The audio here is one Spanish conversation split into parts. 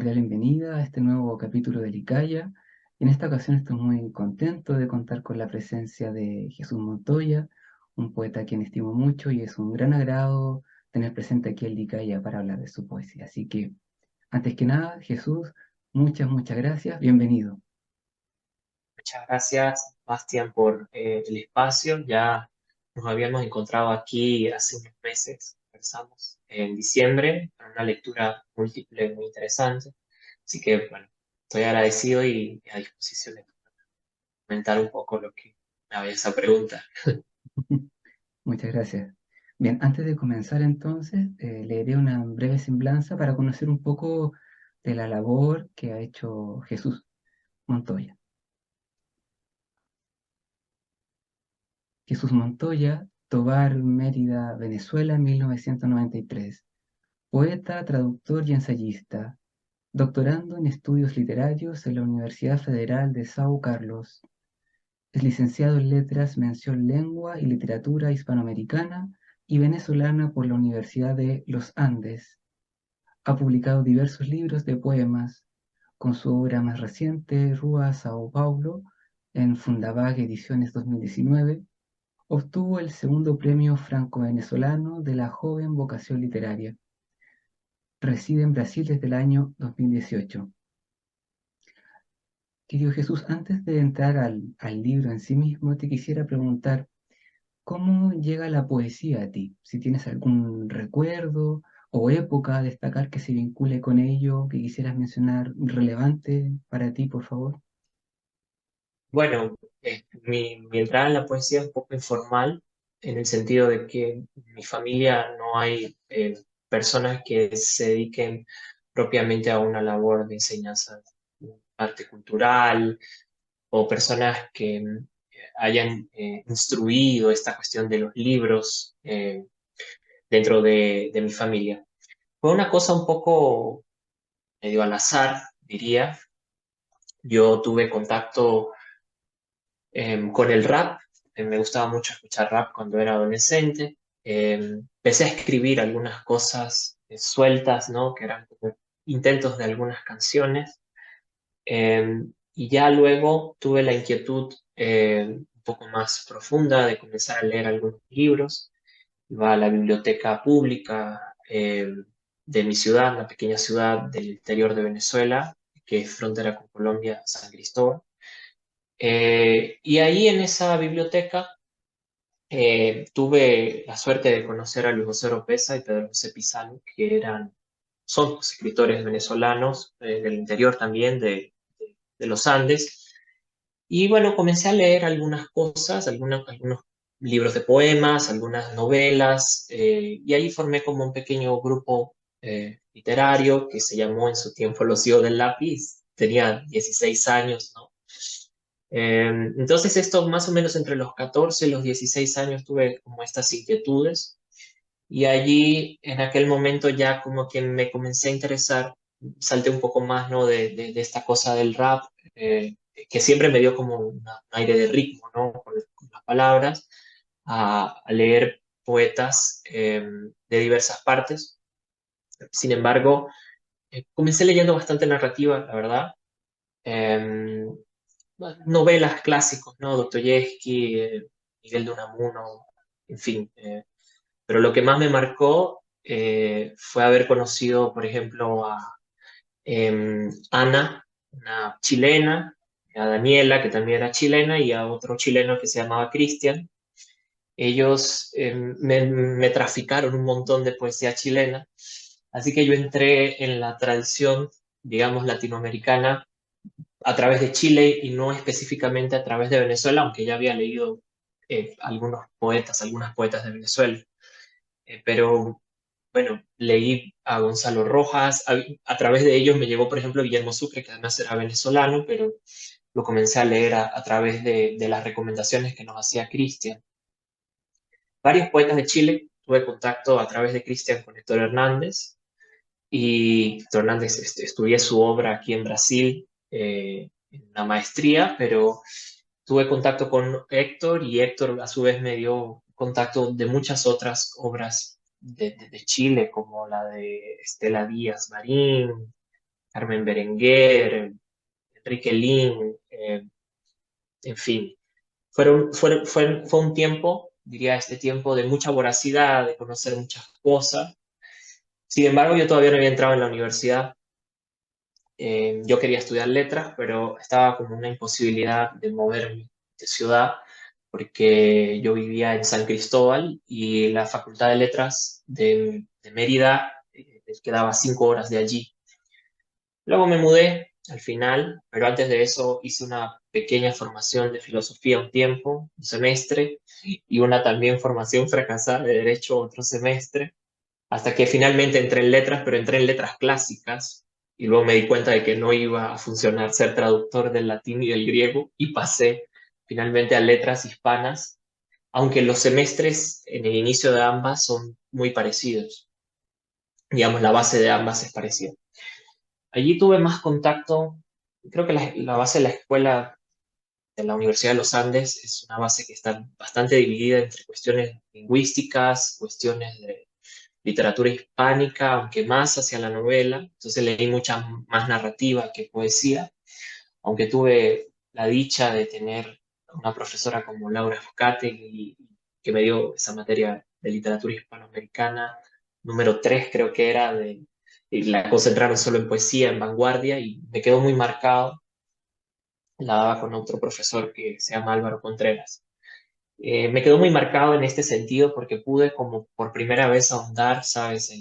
cordial bienvenida a este nuevo capítulo de Licaya. En esta ocasión estoy muy contento de contar con la presencia de Jesús Montoya, un poeta a quien estimo mucho y es un gran agrado tener presente aquí en Licaya para hablar de su poesía. Así que, antes que nada, Jesús, muchas gracias, bienvenido. Muchas gracias, Bastian, por el espacio. Ya nos habíamos encontrado aquí hace unos meses, conversamos en diciembre, para una lectura múltiple muy interesante. Así que, bueno, estoy agradecido y a disposición de comentar un poco lo que me habías a preguntar. Muchas gracias. Bien, antes de comenzar entonces, leeré una breve semblanza para conocer un poco de la labor que ha hecho Jesús Montoya. Jesús Montoya, Tovar, Mérida, Venezuela, 1993. Poeta, traductor y ensayista. Doctorando en estudios literarios en la Universidad Federal de São Carlos. Es licenciado en Letras, mención Lengua y Literatura Hispanoamericana y Venezolana por la Universidad de Los Andes. Ha publicado diversos libros de poemas, con su obra más reciente, Rua São Paulo, en Fundavag Ediciones 2019. Obtuvo el segundo premio franco-venezolano de la joven vocación literaria. Reside en Brasil desde el año 2018. Querido Jesús, antes de entrar al libro en sí mismo, te quisiera preguntar, ¿cómo llega la poesía a ti? Si tienes algún recuerdo o época a destacar que se vincule con ello, que quisieras mencionar relevante para ti, por favor. Bueno, mi entrada en la poesía es un poco informal, en el sentido de que en mi familia no hay personas que se dediquen propiamente a una labor de enseñanza, arte cultural, o personas que hayan instruido esta cuestión de los libros dentro de mi familia. Fue una cosa un poco medio al azar, diría. Yo tuve contacto con el rap. Me gustaba mucho escuchar rap cuando era adolescente. Empecé a escribir algunas cosas sueltas, ¿no? Que eran como intentos de algunas canciones. Y ya luego tuve la inquietud un poco más profunda de comenzar a leer algunos libros. Iba a la biblioteca pública de mi ciudad, una pequeña ciudad del interior de Venezuela, que es frontera con Colombia, San Cristóbal. Y ahí en esa biblioteca tuve la suerte de conocer a Luis José Oropeza y Pedro José Pizano, que son escritores venezolanos del interior también de los Andes. Y bueno, comencé a leer algunas cosas, algunos libros de poemas, algunas novelas, y ahí formé como un pequeño grupo literario que se llamó en su tiempo Los Hijos del Lápiz. Tenía 16 años, ¿no? Entonces esto más o menos entre los 14 y los 16 años tuve como estas inquietudes y allí en aquel momento ya como que me comencé a interesar, salté un poco más, ¿no? de esta cosa del rap, que siempre me dio como un aire de ritmo, ¿no? Con las palabras, a leer poetas de diversas partes. Sin embargo, comencé leyendo bastante narrativa, la verdad. Eh, Novelas clásicos, ¿no? Dostoyevsky, Miguel de Unamuno, en fin. Pero lo que más me marcó fue haber conocido, por ejemplo, a Ana, una chilena, a Daniela, que también era chilena, y a otro chileno que se llamaba Cristian. Ellos me traficaron un montón de poesía chilena, así que yo entré en la tradición, digamos, latinoamericana a través de Chile y no específicamente a través de Venezuela, aunque ya había leído algunas poetas de Venezuela. Pero bueno, leí a Gonzalo Rojas, a través de ellos me llegó, por ejemplo, Guillermo Sucre, que además era venezolano, pero lo comencé a leer a través de las recomendaciones que nos hacía Cristian. Varios poetas de Chile, tuve contacto a través de Cristian con Héctor Hernández, y Héctor Hernández estudié su obra aquí en Brasil, en una maestría, pero tuve contacto con Héctor y Héctor a su vez me dio contacto de muchas otras obras de Chile, como la de Estela Díaz Marín, Carmen Berenguer, Enrique Lin, en fin. Fue un tiempo, diría este tiempo, de mucha voracidad, de conocer muchas cosas. Sin embargo, yo todavía no había entrado en la universidad. Yo quería estudiar letras, pero estaba como una imposibilidad de moverme de ciudad, porque yo vivía en San Cristóbal y la Facultad de Letras de Mérida quedaba 5 horas de allí. Luego me mudé al final, pero antes de eso hice una pequeña formación de filosofía un tiempo, un semestre, y una también formación fracasada de derecho otro semestre, hasta que finalmente entré en letras, pero entré en letras clásicas, y luego me di cuenta de que no iba a funcionar ser traductor del latín y del griego, y pasé finalmente a letras hispanas, aunque los semestres en el inicio de ambas son muy parecidos. Digamos, la base de ambas es parecida. Allí tuve más contacto, creo que la base de la escuela de la Universidad de los Andes es una base que está bastante dividida entre cuestiones lingüísticas, cuestiones de literatura hispánica, aunque más hacia la novela. Entonces leí mucha más narrativa que poesía, aunque tuve la dicha de tener una profesora como Laura Fuscate que me dio esa materia de literatura hispanoamericana, número 3 creo que era, y la concentraron solo en poesía, en vanguardia, y me quedó muy marcado. La daba con otro profesor que se llama Álvaro Contreras. Me quedó muy marcado en este sentido porque pude como por primera vez ahondar, ¿sabes?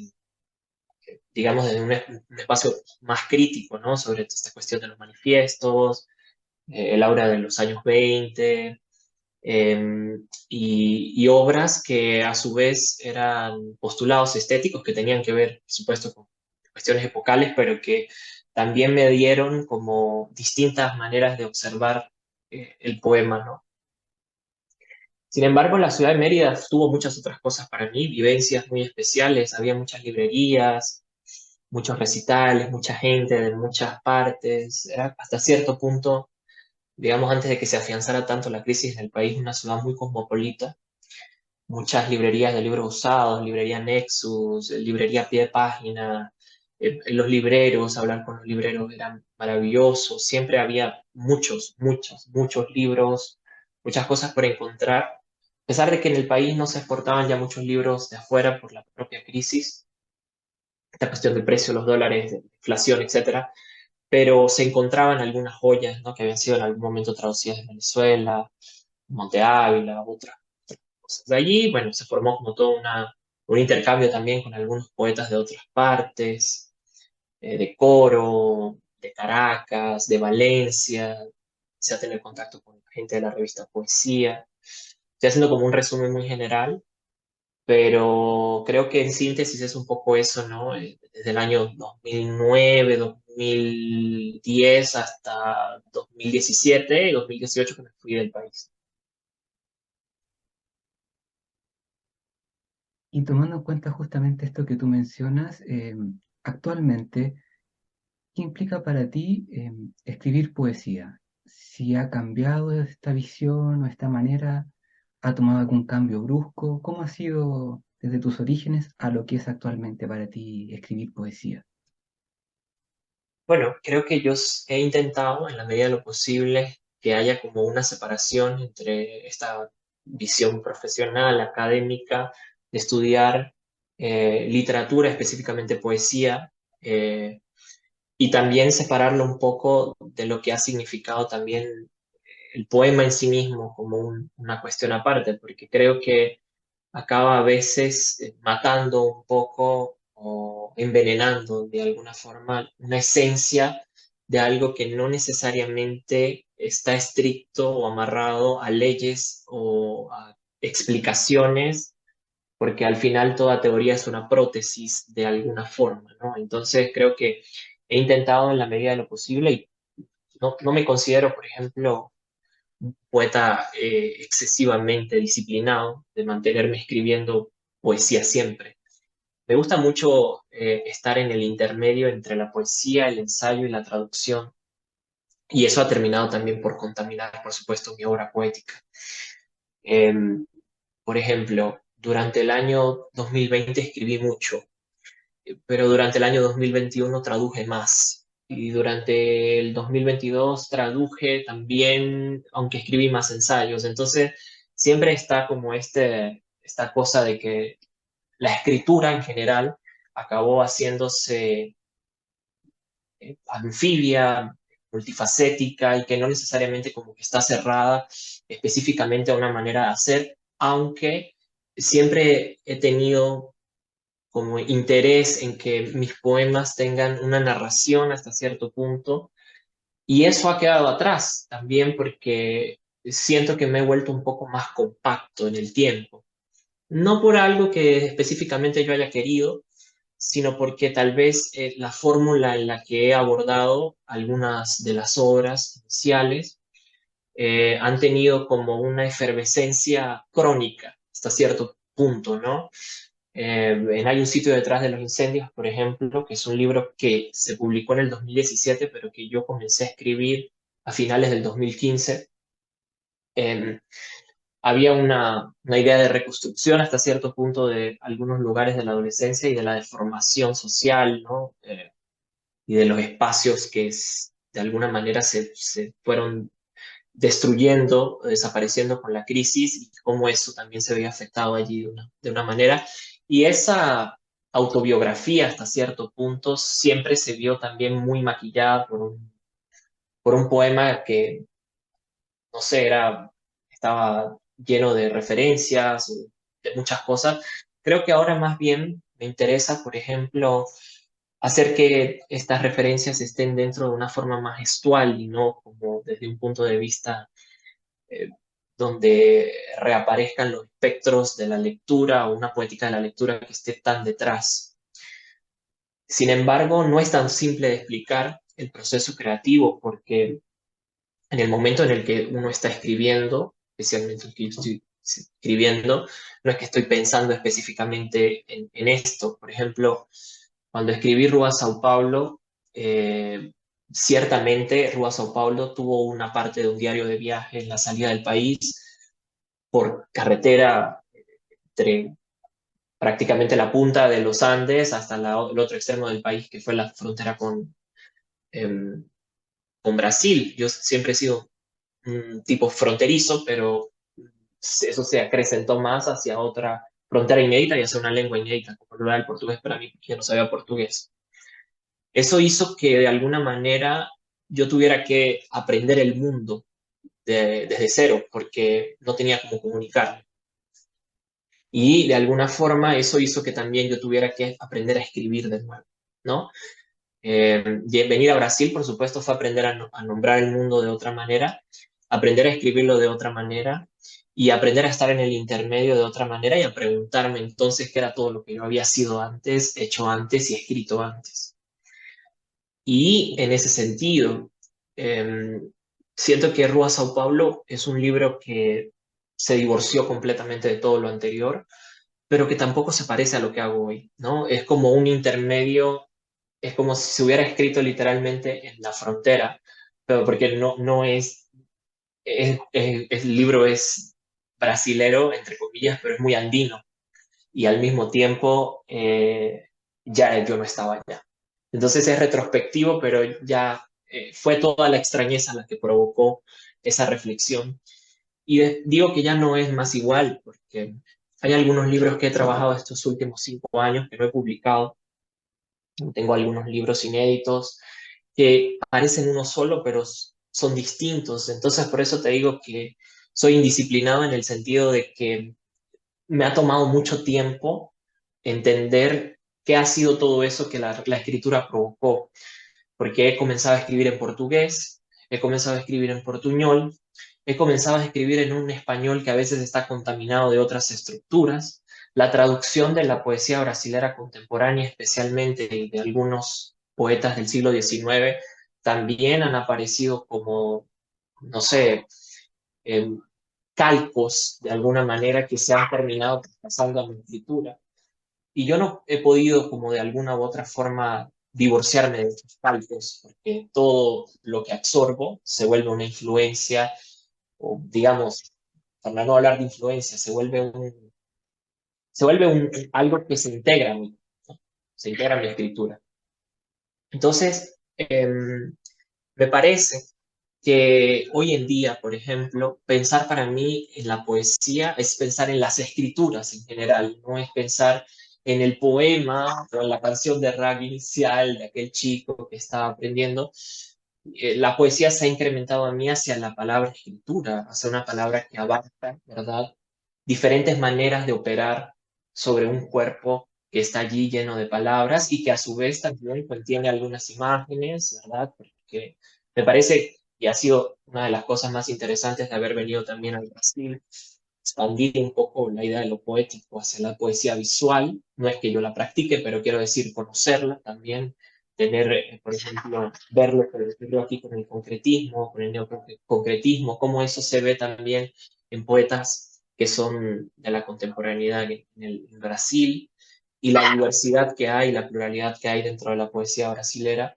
Digamos, en un espacio más crítico, ¿no? Sobre esta cuestión de los manifiestos, el aura de los años 20, y obras que a su vez eran postulados estéticos que tenían que ver, por supuesto, con cuestiones epocales, pero que también me dieron como distintas maneras de observar el poema, ¿no? Sin embargo, la ciudad de Mérida tuvo muchas otras cosas para mí, vivencias muy especiales, había muchas librerías, muchos recitales, mucha gente de muchas partes, era hasta cierto punto, digamos, antes de que se afianzara tanto la crisis en el país, una ciudad muy cosmopolita, muchas librerías de libros usados, librería Nexus, librería a pie de página, los libreros, hablar con los libreros eran maravillosos, siempre había muchos libros, muchas cosas por encontrar, a pesar de que en el país no se exportaban ya muchos libros de afuera por la propia crisis, esta cuestión del precio, los dólares, de inflación, etcétera, pero se encontraban algunas joyas, ¿no? Que habían sido en algún momento traducidas de Venezuela, Monte Ávila, otras cosas. De allí, bueno, se formó como todo un intercambio también con algunos poetas de otras partes, de Coro, de Caracas, de Valencia, se a tener contacto con gente de la revista Poesía. Estoy haciendo como un resumen muy general, pero creo que en síntesis es un poco eso, ¿no? Desde el año 2009, 2010 hasta 2017, 2018 que me fui del país. Y tomando en cuenta justamente esto que tú mencionas, actualmente, ¿qué implica para ti escribir poesía? Si ha cambiado esta visión o esta manera, ¿ha tomado algún cambio brusco? ¿Cómo ha sido desde tus orígenes a lo que es actualmente para ti escribir poesía? Bueno, creo que he intentado en la medida de lo posible que haya como una separación entre esta visión profesional, académica, de estudiar literatura, específicamente poesía, y también separarlo un poco de lo que ha significado también el poema en sí mismo como una cuestión aparte, porque creo que acaba a veces matando un poco o envenenando de alguna forma una esencia de algo que no necesariamente está estricto o amarrado a leyes o a explicaciones, porque al final toda teoría es una prótesis de alguna forma, ¿no? Entonces creo que he intentado en la medida de lo posible y no me considero, por ejemplo, un poeta excesivamente disciplinado, de mantenerme escribiendo poesía siempre. Me gusta mucho estar en el intermedio entre la poesía, el ensayo y la traducción, y eso ha terminado también por contaminar, por supuesto, mi obra poética. Em, por ejemplo, durante el año 2020 escribí mucho, pero durante el año 2021 traduje más. y durante el 2022 traduje también, aunque escribí más ensayos. Entonces, siempre está como esta cosa de que la escritura en general acabó haciéndose anfibia, multifacética y que no necesariamente como que está cerrada específicamente a una manera de hacer, aunque siempre he tenido como interés en que mis poemas tengan una narración hasta cierto punto y eso ha quedado atrás también porque siento que me he vuelto un poco más compacto en el tiempo. No por algo que específicamente yo haya querido, sino porque tal vez la fórmula en la que he abordado algunas de las obras iniciales han tenido como una efervescencia crónica hasta cierto punto, ¿no? Hay un sitio detrás de los incendios, por ejemplo, que es un libro que se publicó en el 2017, pero que yo comencé a escribir a finales del 2015. Eh, Había una idea de reconstrucción hasta cierto punto de algunos lugares de la adolescencia y de la deformación social, ¿no? Y de los espacios que de alguna manera se fueron destruyendo, desapareciendo con la crisis y cómo eso también se veía afectado allí de una manera. Y esa autobiografía hasta cierto punto siempre se vio también muy maquillada por un poema que, no sé, estaba lleno de referencias, de muchas cosas. Creo que ahora más bien me interesa, por ejemplo, hacer que estas referencias estén dentro de una forma más gestual y no como desde un punto de vista eh, donde reaparezcan los espectros de la lectura o una poética de la lectura que esté tan detrás. Sin embargo, no es tan simple de explicar el proceso creativo porque en el momento en el que uno está escribiendo, especialmente el que yo estoy escribiendo, no es que estoy pensando específicamente en esto. Por ejemplo, cuando escribí Rúa Sao Paulo, ciertamente Rúa Sao Paulo tuvo una parte de un diario de viaje en la salida del país por carretera entre prácticamente la punta de los Andes hasta el otro extremo del país, que fue la frontera eh, con Brasil. Yo siempre he sido un tipo fronterizo, pero eso se acrecentó más hacia otra frontera inédita y hacia una lengua inédita, como lo era el portugués para mí, porque yo no sabía portugués. Eso hizo que de alguna manera yo tuviera que aprender el mundo desde cero, porque no tenía cómo comunicarme. Y de alguna forma eso hizo que también yo tuviera que aprender a escribir de nuevo, ¿no? Venir a Brasil, por supuesto, fue aprender a nombrar el mundo de otra manera, aprender a escribirlo de otra manera y aprender a estar en el intermedio de otra manera y a preguntarme entonces qué era todo lo que yo había sido antes, hecho antes y escrito antes. Y en ese sentido, eh, siento que Rúa Sao Paulo es un libro que se divorció completamente de todo lo anterior, pero que tampoco se parece a lo que hago hoy, ¿no? Es como un intermedio, es como si se hubiera escrito literalmente en la frontera, pero porque no el libro es brasilero, entre comillas, pero es muy andino y al mismo tiempo ya yo no estaba allá. Entonces es retrospectivo, pero ya fue toda la extrañeza la que provocó esa reflexión. Y digo que ya no es más igual, porque hay algunos libros que he trabajado estos últimos 5 años que no he publicado. Tengo algunos libros inéditos que parecen uno solo, pero son distintos. Entonces, por eso te digo que soy indisciplinado en el sentido de que me ha tomado mucho tiempo entender qué ha sido todo eso que la escritura provocó, porque he comenzado a escribir en portugués, he comenzado a escribir en portuñol, he comenzado a escribir en un español que a veces está contaminado de otras estructuras. La traducción de la poesía brasilera contemporánea, especialmente de algunos poetas del siglo XIX, también han aparecido como, no sé, eh, calcos de alguna manera que se han terminado pasando a mi escritura. Y yo no he podido como de alguna u otra forma divorciarme de estos calcos, porque todo lo que absorbo se vuelve una influencia, o digamos, para no hablar de influencia, se vuelve algo que se integra a mí, ¿no? Se integra a mi escritura. Entonces, Em, Me parece que hoy en día, por ejemplo, pensar para mí en la poesía es pensar en las escrituras en general, no es pensar en el poema o en la canción de rap inicial de aquel chico que estaba aprendiendo. La poesía se ha incrementado a mí hacia la palabra escritura, hacia una palabra que abarca, ¿verdad? Diferentes maneras de operar sobre un cuerpo que está allí lleno de palabras y que a su vez también contiene algunas imágenes, ¿verdad? Porque me parece, y ha sido una de las cosas más interesantes de haber venido también al Brasil, expandir un poco la idea de lo poético hacia la poesía visual. No es que yo la practique, pero quiero decir conocerla también, tener, por ejemplo, verlo, por decirlo aquí, con el concretismo, con el neoconcretismo, cómo eso se ve también en poetas que son de la contemporaneidad en Brasil, y la diversidad que hay, la pluralidad que hay dentro de la poesía brasilera,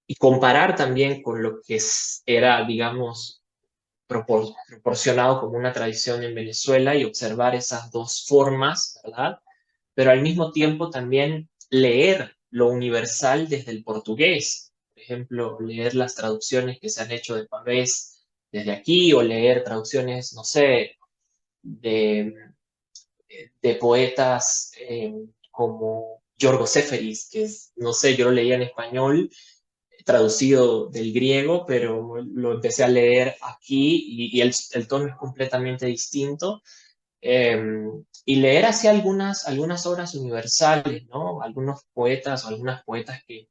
y comparar también con lo que era, digamos, proporcionado como una tradición en Venezuela y observar esas dos formas, ¿verdad? Pero al mismo tiempo también leer lo universal desde el portugués. Por ejemplo, leer las traducciones que se han hecho de Pavés desde aquí o leer traducciones, no sé, de, de poetas como Yorgo Seferis, que es, no sé, yo lo leía en español traducido del griego, pero lo empecé a leer aquí y el tono es completamente distinto. Eh, y leer así algunas obras universales, ¿no? Algunos poetas o algunas poetas que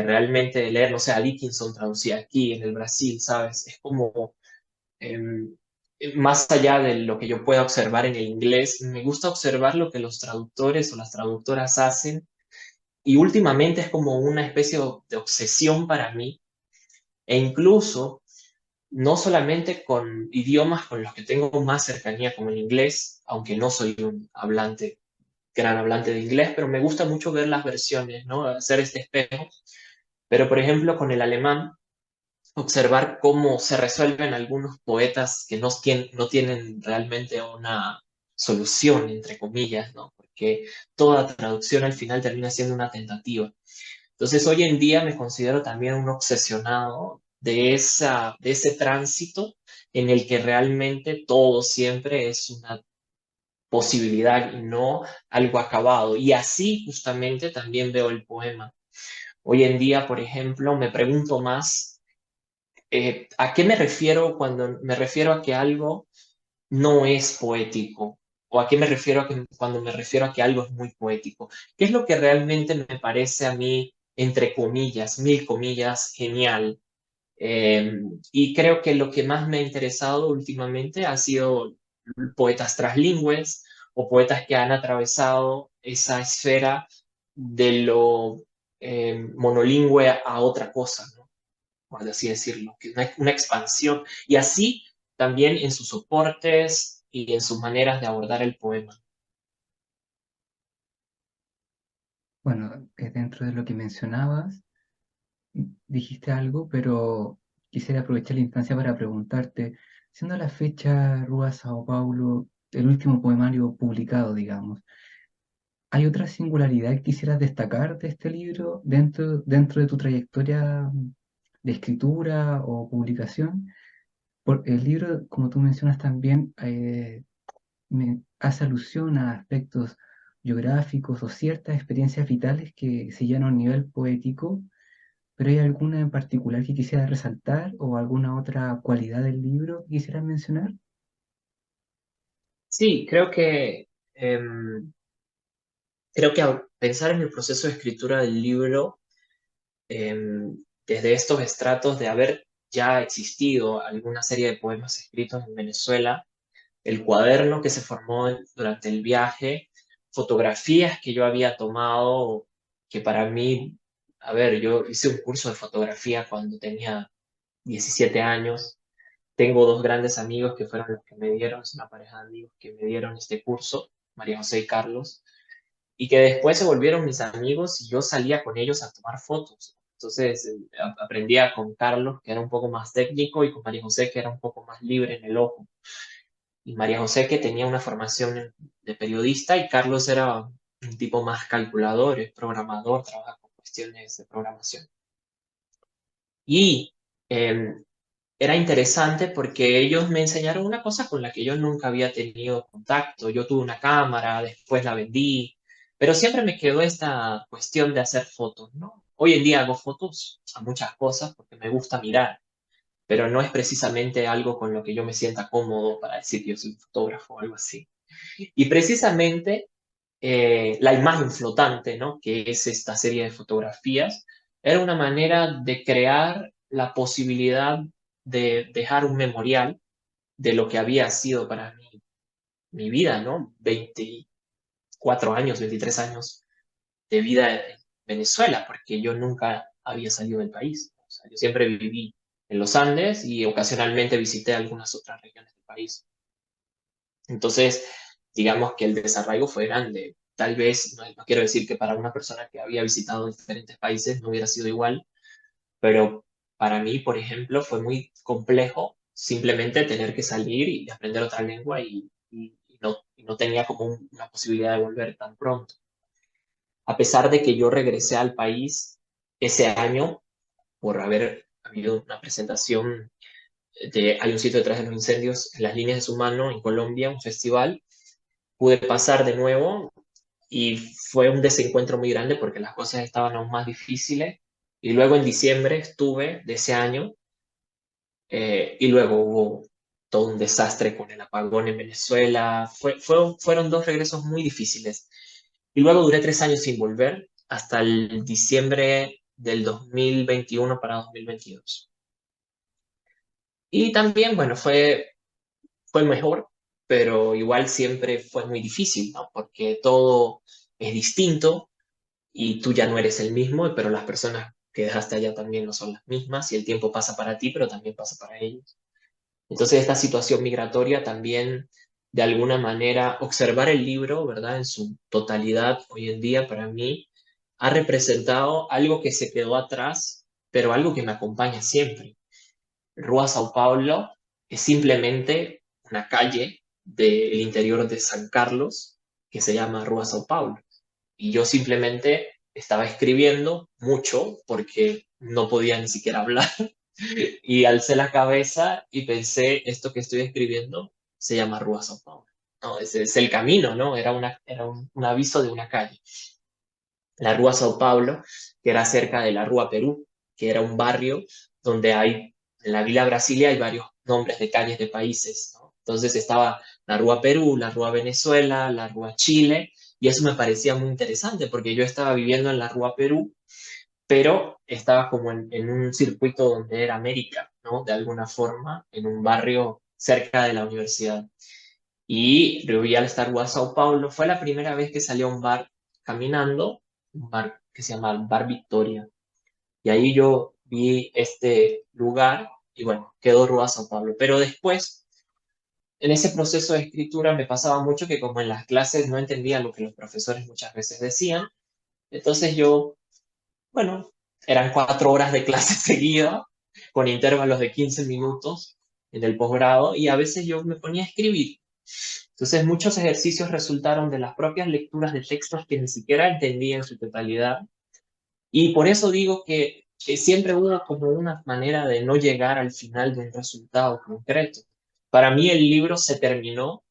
realmente leer, no sé, a Dickinson traducía aquí en el Brasil, ¿sabes? Es como, eh, más allá de lo que yo pueda observar en el inglés, me gusta observar lo que los traductores o las traductoras hacen y últimamente es como una especie de obsesión para mí e incluso no solamente con idiomas con los que tengo más cercanía, como el inglés, aunque no soy un hablante, gran hablante de inglés, pero me gusta mucho ver las versiones, ¿no? Hacer este espejo. Pero, por ejemplo, con el alemán, observar cómo se resuelven algunos poetas que no tienen realmente una solución, entre comillas, ¿no? Porque toda traducción al final termina siendo una tentativa. Entonces, hoy en día me considero también un obsesionado de ese tránsito en el que realmente todo siempre es una posibilidad y no algo acabado. Y así justamente también veo el poema. Hoy en día, por ejemplo, me pregunto más, ¿a qué me refiero cuando me refiero a que algo no es poético? ¿O a qué me refiero cuando me refiero a que algo es muy poético? ¿Qué es lo que realmente me parece a mí, entre comillas, mil comillas, genial? Eh, y creo que lo que más me ha interesado últimamente ha sido poetas translingües o poetas que han atravesado esa esfera de lo monolingüe a otra cosa, ¿no? Por así decirlo, que una expansión. Y así también en sus soportes y en sus maneras de abordar el poema. Bueno, dentro de lo que mencionabas, dijiste algo, pero quisiera aprovechar la instancia para preguntarte, siendo la fecha Rua Sao Paulo, el último poemario publicado, digamos, ¿hay otra singularidad que quisieras destacar de este libro dentro de tu trayectoria de escritura o publicación? El libro, como tú mencionas también, hace alusión a aspectos biográficos o ciertas experiencias vitales que se llenan a un nivel poético, pero ¿hay alguna en particular que quisiera resaltar o alguna otra cualidad del libro que quisieras mencionar? Sí, creo que al pensar en el proceso de escritura del libro, eh, desde estos estratos de haber ya existido alguna serie de poemas escritos en Venezuela, el cuaderno que se formó durante el viaje, fotografías que yo había tomado, que para mí, a ver, yo hice un curso de fotografía cuando tenía 17 años. Tengo dos grandes amigos que fueron los que me dieron, es una pareja de amigos que me dieron este curso, María José y Carlos, y que después se volvieron mis amigos y yo salía con ellos a tomar fotos. Entonces aprendía con Carlos, que era un poco más técnico, y con María José, que era un poco más libre en el ojo. Y María José, que tenía una formación de periodista, y Carlos era un tipo más calculador, es programador, trabaja con cuestiones de programación. Y eh, era interesante porque ellos me enseñaron una cosa con la que yo nunca había tenido contacto. Yo tuve una cámara, después la vendí, pero siempre me quedó esta cuestión de hacer fotos, ¿no? Hoy en día hago fotos a muchas cosas porque me gusta mirar, pero no es precisamente algo con lo que yo me sienta cómodo para decir que yo soy un fotógrafo o algo así. Y precisamente la imagen flotante, ¿no? Que es esta serie de fotografías, era una manera de crear la posibilidad de dejar un memorial de lo que había sido para mí mi vida, ¿no? 24 años, 23 años de vida en Venezuela, porque yo nunca había salido del país. O sea, yo siempre viví en los Andes y ocasionalmente visité algunas otras regiones del país. Entonces, digamos que el desarraigo fue grande. Tal vez, no quiero decir que para una persona que había visitado diferentes países no hubiera sido igual, pero para mí, por ejemplo, fue muy complejo simplemente tener que salir y aprender otra lengua y no tenía como una posibilidad de volver tan pronto. A pesar de que yo regresé al país ese año por haber habido una presentación hay un sitio detrás de los incendios en las líneas de su mano en Colombia, un festival, pude pasar de nuevo y fue un desencuentro muy grande porque las cosas estaban aún más difíciles. Y luego en diciembre estuve de ese año y luego hubo todo un desastre con el apagón en Venezuela. Fueron dos regresos muy difíciles. Y luego duré 3 años sin volver hasta el diciembre del 2021 para 2022. Y también, bueno, fue mejor, pero igual siempre fue muy difícil, ¿no? Porque todo es distinto y tú ya no eres el mismo, pero las personas que dejaste allá también no son las mismas y el tiempo pasa para ti, pero también pasa para ellos. Entonces, esta situación migratoria también, de alguna manera, observar el libro, ¿verdad? En su totalidad hoy en día, para mí, ha representado algo que se quedó atrás, pero algo que me acompaña siempre. Rua Sao Paulo es simplemente una calle del interior de San Carlos que se llama Rua Sao Paulo. Y yo simplemente estaba escribiendo mucho porque no podía ni siquiera hablar y alcé la cabeza y pensé, esto que estoy escribiendo se llama Rua Sao Paulo. No, ese es el camino, ¿no? Era un aviso de una calle. La Rua Sao Paulo, que era cerca de la Rua Perú, que era un barrio donde hay, en la Villa Brasilia hay varios nombres de calles de países, ¿no? Entonces estaba la Rua Perú, la Rua Venezuela, la Rua Chile, y eso me parecía muy interesante porque yo estaba viviendo en la Rua Perú, pero estaba como en un circuito donde era América, ¿no? De alguna forma, en un barrio cerca de la universidad. Y volví al Star Wars Sao Paulo. Fue la primera vez que salí a un bar caminando, un bar que se llama Bar Victoria. Y ahí yo vi este lugar y bueno, quedó Rua Sao Paulo. Pero después, en ese proceso de escritura me pasaba mucho que como en las clases no entendía lo que los profesores muchas veces decían, entonces yo, bueno, eran 4 horas de clase seguida, con intervalos de 15 minutos en el posgrado, y a veces yo me ponía a escribir. Entonces, muchos ejercicios resultaron de las propias lecturas de textos que ni siquiera entendía en su totalidad. Y por eso digo que siempre hubo como una manera de no llegar al final de un resultado concreto. Para mí el libro se terminó,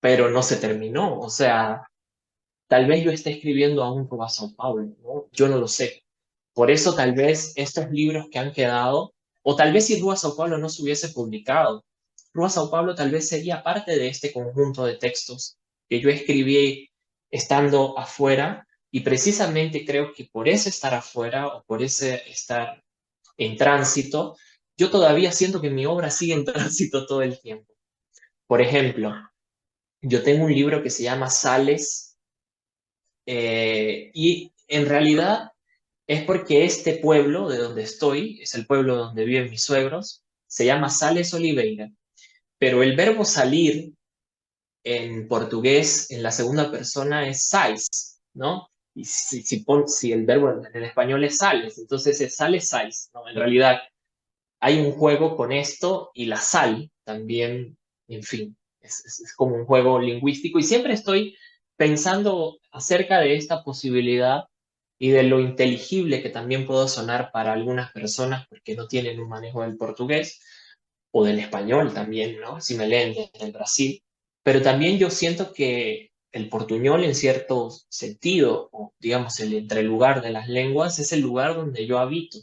pero no se terminó. O sea, tal vez yo esté escribiendo aún Rubá Sao Paulo, ¿no? Yo no lo sé. Por eso tal vez estos libros que han quedado, o tal vez si Rúa Sao Paulo no se hubiese publicado, Rúa Sao Paulo tal vez sería parte de este conjunto de textos que yo escribí estando afuera y precisamente creo que por ese estar afuera o por ese estar en tránsito, yo todavía siento que mi obra sigue en tránsito todo el tiempo. Por ejemplo, yo tengo un libro que se llama Sales y en realidad es porque este pueblo de donde estoy, es el pueblo donde viven mis suegros, se llama Sales Oliveira, pero el verbo salir en portugués en la segunda persona es sais, ¿no? Y si el verbo en el español es sales, entonces es sales sais, ¿no? En realidad hay un juego con esto y la sal también, en fin, es como un juego lingüístico y siempre estoy pensando acerca de esta posibilidad y de lo inteligible que también puedo sonar para algunas personas porque no tienen un manejo del portugués o del español también, ¿no? Si me leen desde el Brasil. Pero también yo siento que el portuñol en cierto sentido, o digamos el entrelugar de las lenguas, es el lugar donde yo habito,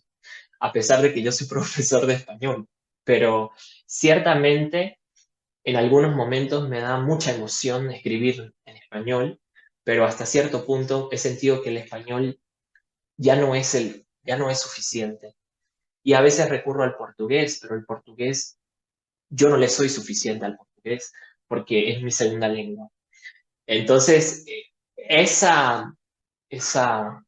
a pesar de que yo soy profesor de español. Pero ciertamente en algunos momentos me da mucha emoción escribir en español, pero hasta cierto punto he sentido que el español ya no es suficiente. Y a veces recurro al portugués, pero el portugués, yo no le soy suficiente al portugués porque es mi segunda lengua. Entonces, esa, esa,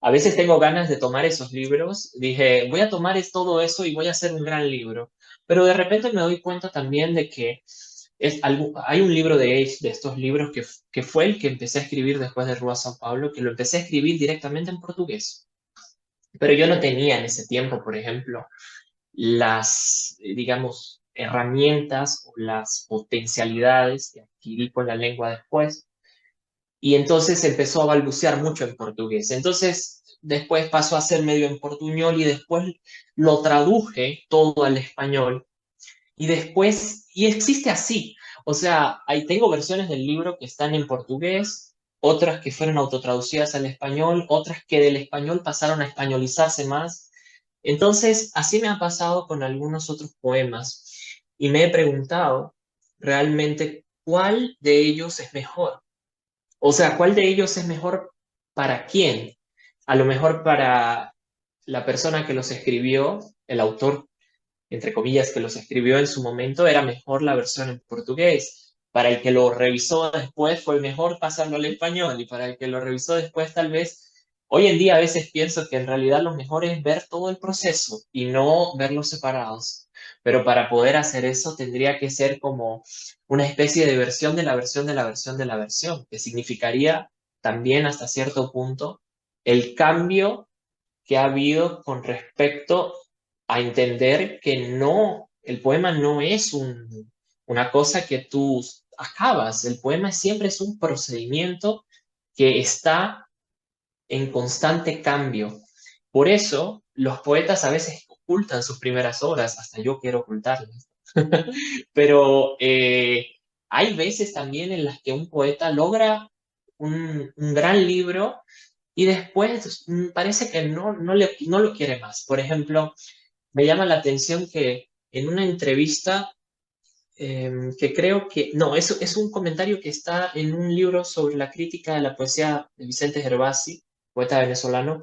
a veces tengo ganas de tomar esos libros. Dije, voy a tomar todo eso y voy a hacer un gran libro. Pero de repente me doy cuenta también de que hay un libro de estos libros que fue el que empecé a escribir después de Rua São Paulo, que lo empecé a escribir directamente en portugués. Pero yo no tenía en ese tiempo, por ejemplo, las, digamos, herramientas o las potencialidades que adquirí con la lengua después. Y entonces empezó a balbucear mucho en portugués. Entonces, después pasó a ser medio en portuñol y después lo traduje todo al español. Y después, y existe así. O sea, ahí tengo versiones del libro que están en portugués, otras que fueron autotraducidas al español, otras que del español pasaron a españolizarse más. Entonces, así me ha pasado con algunos otros poemas. Y me he preguntado realmente cuál de ellos es mejor. O sea, ¿cuál de ellos es mejor para quién? A lo mejor para la persona que los escribió, el autor, entre comillas, que los escribió en su momento, era mejor la versión en portugués. Para el que lo revisó después fue mejor pasarlo al español y para el que lo revisó después tal vez, hoy en día a veces pienso que en realidad lo mejor es ver todo el proceso y no verlos separados. Pero para poder hacer eso tendría que ser como una especie de versión de la versión de la versión de la versión, que significaría también hasta cierto punto el cambio que ha habido con respecto a entender que no, el poema no es una cosa que tú acabas, el poema siempre es un procedimiento que está en constante cambio. Por eso los poetas a veces ocultan sus primeras obras, hasta yo quiero ocultarlas, pero hay veces también en las que un poeta logra un gran libro y después parece que no lo quiere más. Por ejemplo, me llama la atención que en una entrevista que creo que, no, es un comentario que está en un libro sobre la crítica de la poesía de Vicente Gervasi, poeta venezolano.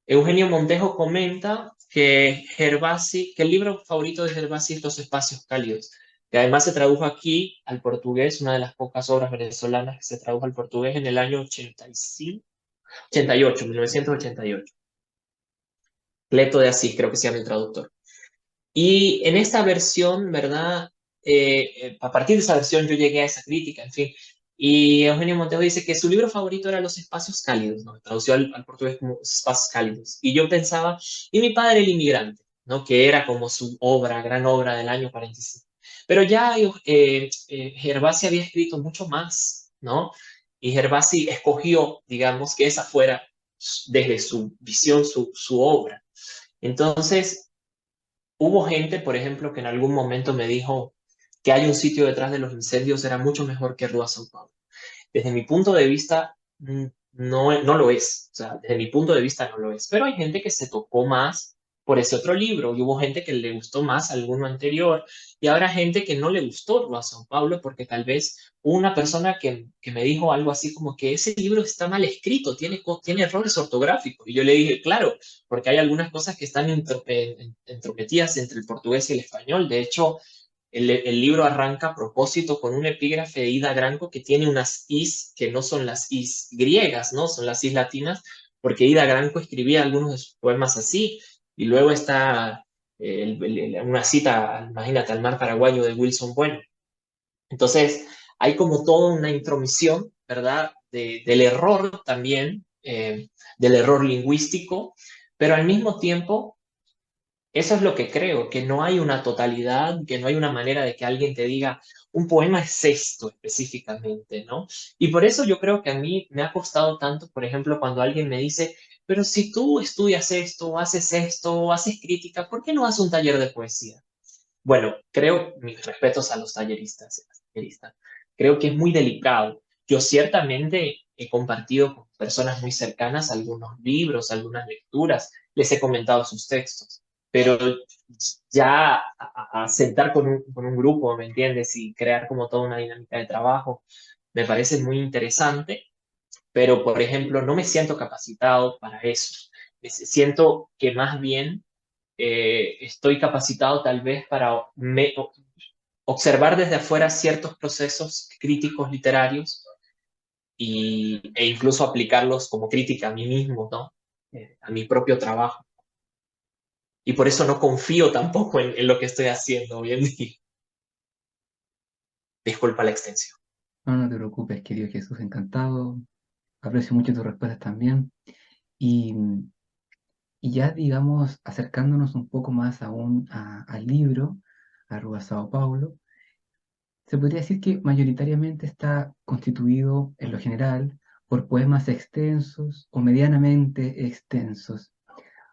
Eugenio Montejo comenta que Gervasi, que el libro favorito de Gervasi es Los espacios cálidos, que además se tradujo aquí al portugués, una de las pocas obras venezolanas que se tradujo al portugués en el año 85, 88, 1988. Leto de Asís, creo que se llama el traductor. Y en esta versión, ¿verdad? A partir de esa versión yo llegué a esa crítica, en fin. Y Eugenio Montejo dice que su libro favorito era Los espacios cálidos, ¿no? Tradució al portugués como espacios cálidos. Y yo pensaba, y mi padre el inmigrante, ¿no? Que era como su obra, gran obra del año 45. Pero ya Gervasi había escrito mucho más, ¿no? Y Gervasi escogió, digamos, que esa fuera desde su visión, su obra. Entonces, hubo gente, por ejemplo, que en algún momento me dijo que hay un sitio detrás de los incendios era mucho mejor que Rua São Paulo. Desde mi punto de vista, no lo es. O sea, desde mi punto de vista no lo es. Pero hay gente que se tocó más por ese otro libro y hubo gente que le gustó más alguno anterior y habrá gente que no le gustó Rua São Paulo porque tal vez hubo una persona que me dijo algo así como que ese libro está mal escrito, tiene errores ortográficos. Y yo le dije, claro, porque hay algunas cosas que están entrometidas entre el portugués y el español. De hecho, el libro arranca a propósito con un epígrafe de Ida Granco que tiene unas is que no son las is griegas, ¿no? Son las is latinas, porque Ida Granco escribía algunos de sus poemas así. Y luego está una cita, imagínate, al mar paraguayo de Wilson Bueno. Entonces, hay como toda una intromisión, ¿verdad? Del error también, del error lingüístico, pero al mismo tiempo Eso es lo que creo, que no hay una totalidad, que no hay una manera de que alguien te diga, un poema es esto específicamente, ¿no? Y por eso yo creo que a mí me ha costado tanto, por ejemplo, cuando alguien me dice, pero si tú estudias esto, o haces crítica, ¿por qué no haces un taller de poesía? Bueno, creo, mis respetos a los talleristas, y las talleristas. Creo que es muy delicado. Yo ciertamente he compartido con personas muy cercanas algunos libros, algunas lecturas, les he comentado sus textos, pero ya a sentar con un grupo, ¿me entiendes? Y crear como toda una dinámica de trabajo, me parece muy interesante, pero por ejemplo, no me siento capacitado para eso. Siento que más bien estoy capacitado tal vez para observar desde afuera ciertos procesos críticos literarios e incluso aplicarlos como crítica a mí mismo, ¿no? A mi propio trabajo. Y por eso no confío tampoco en lo que estoy haciendo hoy en día. Disculpa la extensión. No, no te preocupes, querido Jesús, encantado. Aprecio mucho tus respuestas también. Y, y ya, digamos, acercándonos un poco más aún al libro, arroba Sao Paulo, se podría decir que mayoritariamente está constituido, en lo general, por poemas extensos o medianamente extensos.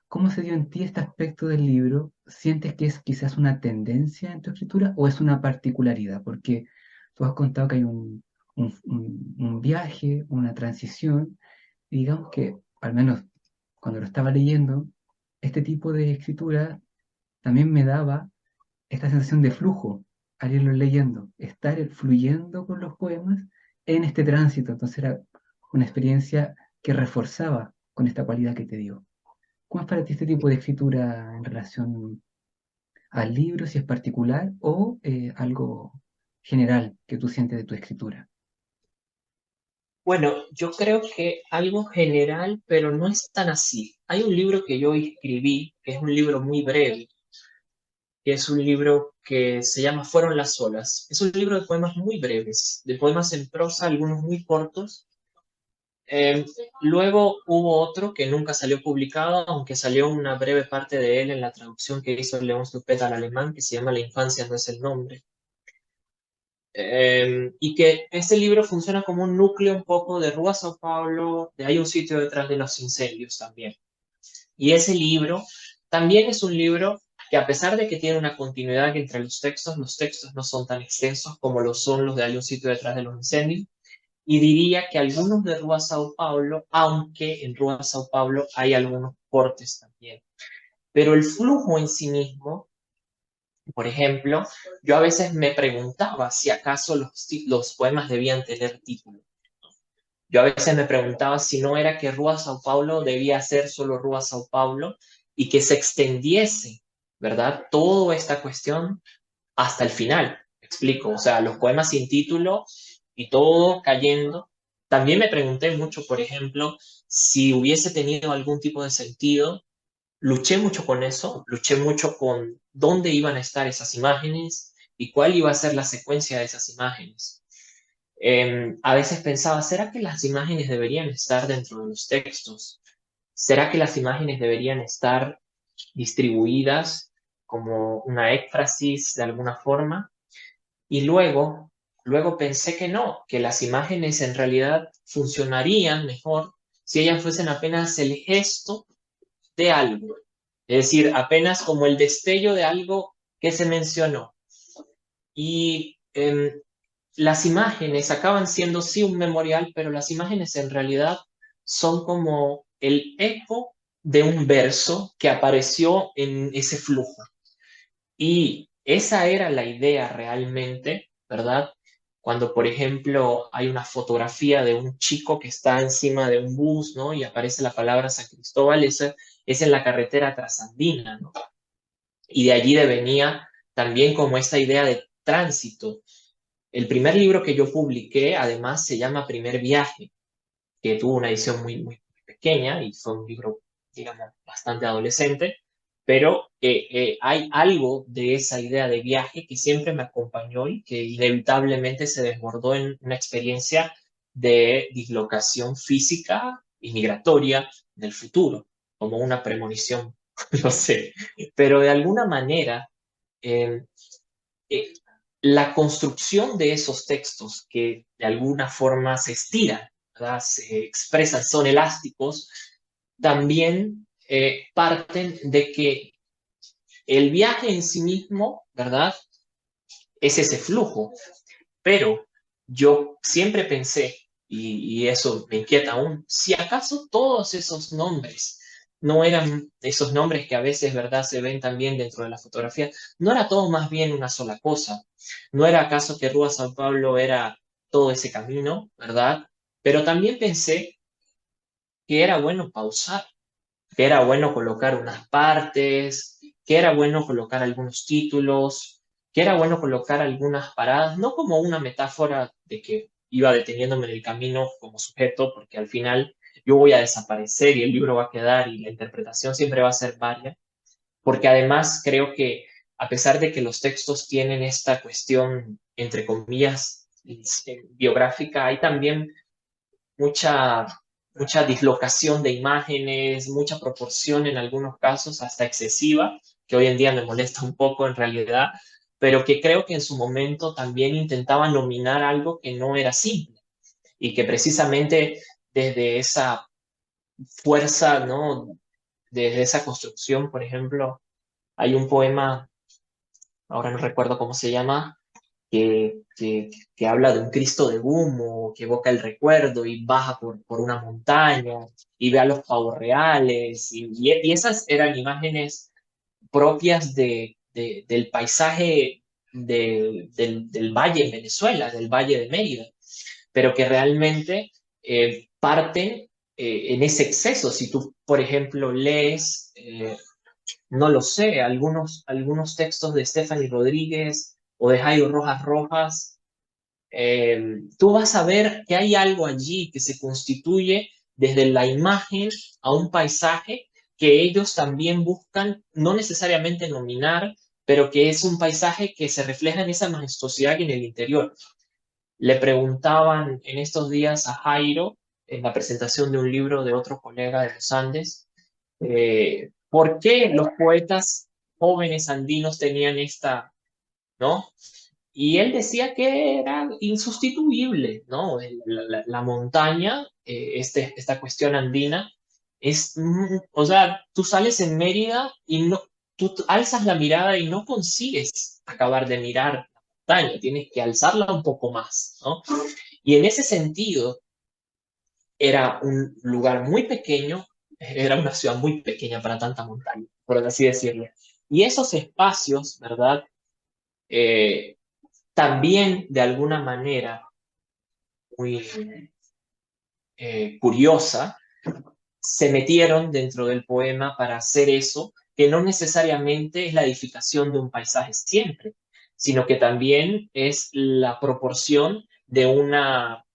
¿Cómo se dio en ti este aspecto del libro? ¿Sientes que es quizás una tendencia en tu escritura o es una particularidad? Porque tú has contado que hay un viaje, una transición, y digamos que, al menos cuando lo estaba leyendo, este tipo de escritura también me daba esta sensación de flujo al irlo leyendo, estar fluyendo con los poemas en este tránsito. Entonces era una experiencia que reforzaba con esta cualidad que te digo. ¿Cómo es para ti este tipo de escritura en relación al libro, si es particular o algo general que tú sientes de tu escritura? Bueno, yo creo que algo general, pero no es tan así. Hay un libro que yo escribí, que es un libro muy breve, que es un libro que se llama Fueron las olas. Es un libro de poemas muy breves, de poemas en prosa, algunos muy cortos. Eh, Luego hubo otro que nunca salió publicado, aunque salió una breve parte de él en la traducción que hizo León Stupet al alemán, que se llama La infancia no es el nombre. Y que este libro funciona como un núcleo un poco de Rúa Sao Paulo, de Hay un sitio detrás de los incendios también. Y ese libro también es un libro que a pesar de que tiene una continuidad entre los textos no son tan extensos como lo son los de Hay un sitio detrás de los incendios. Y diría que algunos de Rúa Sao Paulo, aunque en Rúa Sao Paulo hay algunos cortes también. Pero el flujo en sí mismo, por ejemplo, yo a veces me preguntaba si acaso los poemas debían tener título. Yo a veces me preguntaba si no era que Rúa Sao Paulo debía ser solo Rúa Sao Paulo y que se extendiese, ¿verdad? Toda esta cuestión hasta el final. ¿Me explico? O sea, los poemas sin título y todo cayendo. También me pregunté mucho, por ejemplo, si hubiese tenido algún tipo de sentido. Luché mucho con eso, luché mucho con dónde iban a estar esas imágenes y cuál iba a ser la secuencia de esas imágenes. A veces pensaba, ¿será que las imágenes deberían estar dentro de los textos? ¿Será que las imágenes deberían estar distribuidas como una éfrasis de alguna forma? Y luego pensé que no, que las imágenes en realidad funcionarían mejor si ellas fuesen apenas el gesto de algo. Es decir, apenas como el destello de algo que se mencionó. Y las imágenes acaban siendo sí un memorial, pero las imágenes en realidad son como el eco de un verso que apareció en ese flujo. Y esa era la idea realmente, ¿verdad? Cuando, por ejemplo, hay una fotografía de un chico que está encima de un bus, ¿no? Y aparece la palabra San Cristóbal, esa es en la carretera trasandina, ¿no? Y de allí venía también como esta idea de tránsito. El primer libro que yo publiqué, además, se llama Primer Viaje, que tuvo una edición muy pequeña y fue un libro, digamos, bastante adolescente, pero hay algo de esa idea de viaje que siempre me acompañó y que inevitablemente se desbordó en una experiencia de dislocación física y migratoria del futuro, como una premonición lo sé, pero de alguna manera eh, eh, la construcción de esos textos que de alguna forma se estiran, ¿verdad? Se expresan, son elásticos, también parten de que el viaje en sí mismo, ¿verdad? Es ese flujo, pero yo siempre pensé, y eso me inquieta aún, si acaso todos esos nombres no eran esos nombres que a veces, ¿verdad?, se ven también dentro de la fotografía, no era todo más bien una sola cosa. ¿No era acaso que Rua San Pablo era todo ese camino, ¿verdad? Pero también pensé que era bueno pausar, que era bueno colocar unas partes, que era bueno colocar algunos títulos, que era bueno colocar algunas paradas, no como una metáfora de que iba deteniéndome en el camino como sujeto, porque al final yo voy a desaparecer y el libro va a quedar y la interpretación siempre va a ser varia, porque además creo que a pesar de que los textos tienen esta cuestión, entre comillas, biográfica, hay también mucha, mucha dislocación de imágenes, mucha proporción en algunos casos, hasta excesiva, que hoy en día me molesta un poco en realidad, pero que creo que en su momento también intentaba nominar algo que no era simple y que precisamente desde esa fuerza, ¿no? Desde esa construcción, por ejemplo, hay un poema, ahora no recuerdo cómo se llama, que habla de un Cristo de humo, que evoca el recuerdo y baja por una montaña y ve a los pavos reales. Y esas eran imágenes propias del paisaje del valle en Venezuela, del valle de Mérida, pero que realmente parten en ese exceso. Si tú, por ejemplo, lees no lo sé, algunos textos de Stephanie Rodríguez o de Jairo Rojas Rojas, tú vas a ver que hay algo allí que se constituye desde la imagen a un paisaje que ellos también buscan, no necesariamente nominar, pero que es un paisaje que se refleja en esa majestuosidad y en el interior. Le preguntaban en estos días a Jairo, en la presentación de un libro de otro colega de los Andes, ¿por qué los poetas jóvenes andinos tenían esta, ¿no? Y él decía que era insustituible, ¿no? La montaña, esta cuestión andina, o sea, tú sales en Mérida y no, tú alzas la mirada y no consigues acabar de mirar la montaña, tienes que alzarla un poco más, ¿no? Y en ese sentido, era un lugar muy pequeño, era una ciudad muy pequeña para tanta montaña, por así decirlo. Y esos espacios, ¿verdad? Eh, también de alguna manera muy curiosa, se metieron dentro del poema para hacer eso, que no necesariamente es la edificación de un paisaje siempre, sino que también es la proporción de una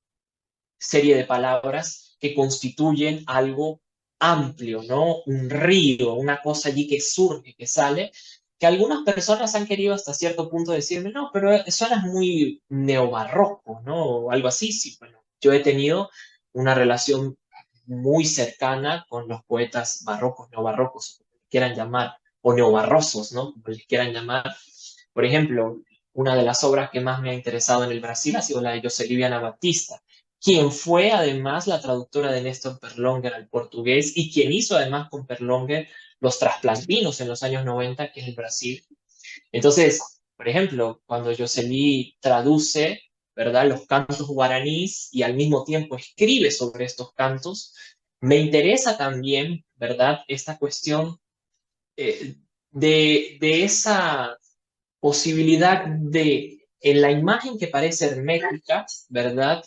serie de palabras que constituyen algo amplio, ¿no? Un río, una cosa allí que surge, que sale, que algunas personas han querido hasta cierto punto decirme, no, pero suena muy neobarroco, ¿no? O algo así, sí, bueno, yo he tenido una relación muy cercana con los poetas barrocos, neobarrocos, como les quieran llamar, o neobarrosos, ¿no? Como les quieran llamar. Por ejemplo, una de las obras que más me ha interesado en el Brasil ha sido la de José Batista, quien fue además la traductora de Néstor Perlonger al portugués y quien hizo además con Perlonger los trasplantinos en los años 90, que es el Brasil. Entonces, por ejemplo, cuando Jocelyn traduce, ¿verdad?, los cantos guaraníes y al mismo tiempo escribe sobre estos cantos, me interesa también, ¿verdad?, esta cuestión eh, de esa posibilidad de, en la imagen que parece hermética, ¿verdad?,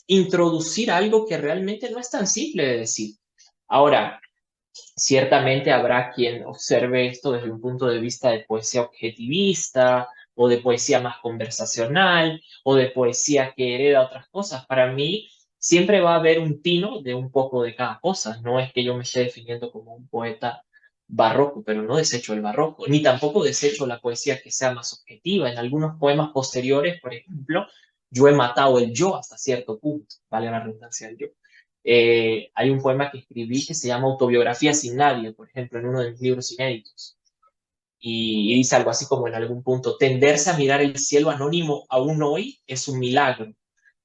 introducir algo que realmente no es tan simple de decir. Ahora, ciertamente habrá quien observe esto desde un punto de vista de poesía objetivista o de poesía más conversacional o de poesía que hereda otras cosas. Para mí siempre va a haber un tino de un poco de cada cosa. No es que yo me esté definiendo como un poeta barroco, pero no desecho el barroco, ni tampoco desecho la poesía que sea más objetiva. En algunos poemas posteriores, por ejemplo, yo he matado el yo hasta cierto punto, vale la redundancia del yo. Hay un poema que escribí que se llama Autobiografía sin nadie, por ejemplo, en uno de mis libros inéditos. Y dice algo así como en algún punto, tenderse a mirar el cielo anónimo aún hoy es un milagro,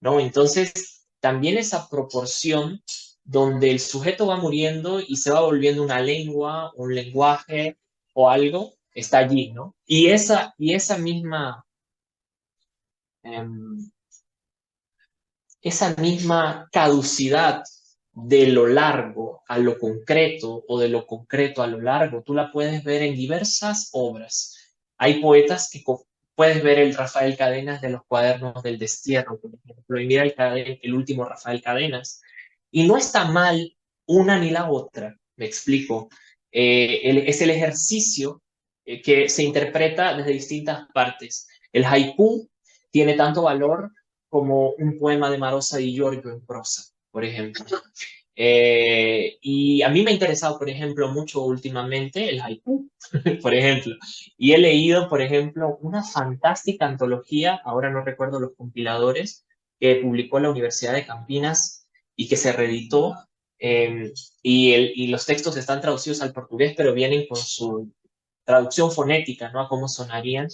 ¿no? Entonces, también esa proporción donde el sujeto va muriendo y se va volviendo una lengua, un lenguaje o algo, está allí, ¿no? Y em, esa misma caducidad de lo largo a lo concreto o de lo concreto a lo largo, tú la puedes ver en diversas obras. Hay poetas que puedes ver el Rafael Cadenas de los Cuadernos del Destierro, por ejemplo, y mira el último Rafael Cadenas. Y no está mal una ni la otra, me explico. Es el ejercicio que se interpreta desde distintas partes. El haiku tiene tanto valor como un poema de Marosa Di Giorgio en prosa, por ejemplo. Y a mí me ha interesado, por ejemplo, mucho últimamente el haiku, por ejemplo. Y he leído, por ejemplo, una fantástica antología, ahora no recuerdo los compiladores, que publicó la Universidad de Campinas y que se reeditó. Y los textos están traducidos al portugués, pero vienen con su traducción fonética, ¿no? A cómo sonarían.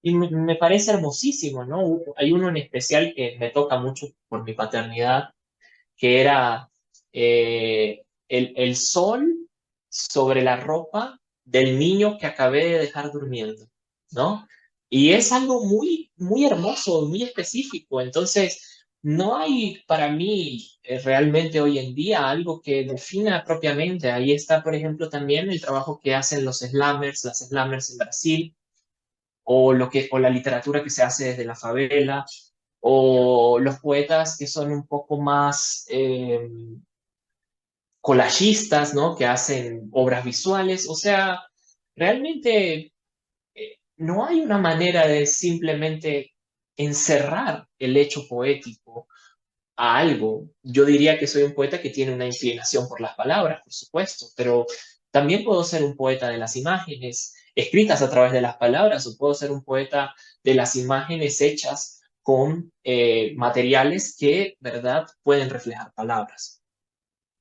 Y me parece hermosísimo, ¿no? Hay uno en especial que me toca mucho por mi paternidad, que era el sol sobre la ropa del niño que acabé de dejar durmiendo, ¿no? Y es algo muy, muy hermoso, muy específico. Entonces, no hay para mí realmente hoy en día algo que defina propiamente. Ahí está, por ejemplo, también el trabajo que hacen los slammers, las slammers en Brasil, o la literatura que se hace desde la favela, o los poetas que son un poco más collagistas, ¿no? Que hacen obras visuales. O sea, realmente no hay una manera de simplemente encerrar el hecho poético a algo. Yo diría que soy un poeta que tiene una inclinación por las palabras, por supuesto, pero también puedo ser un poeta de las imágenes escritas a través de las palabras, o puedo ser un poeta de las imágenes hechas con materiales que, ¿verdad?, pueden reflejar palabras.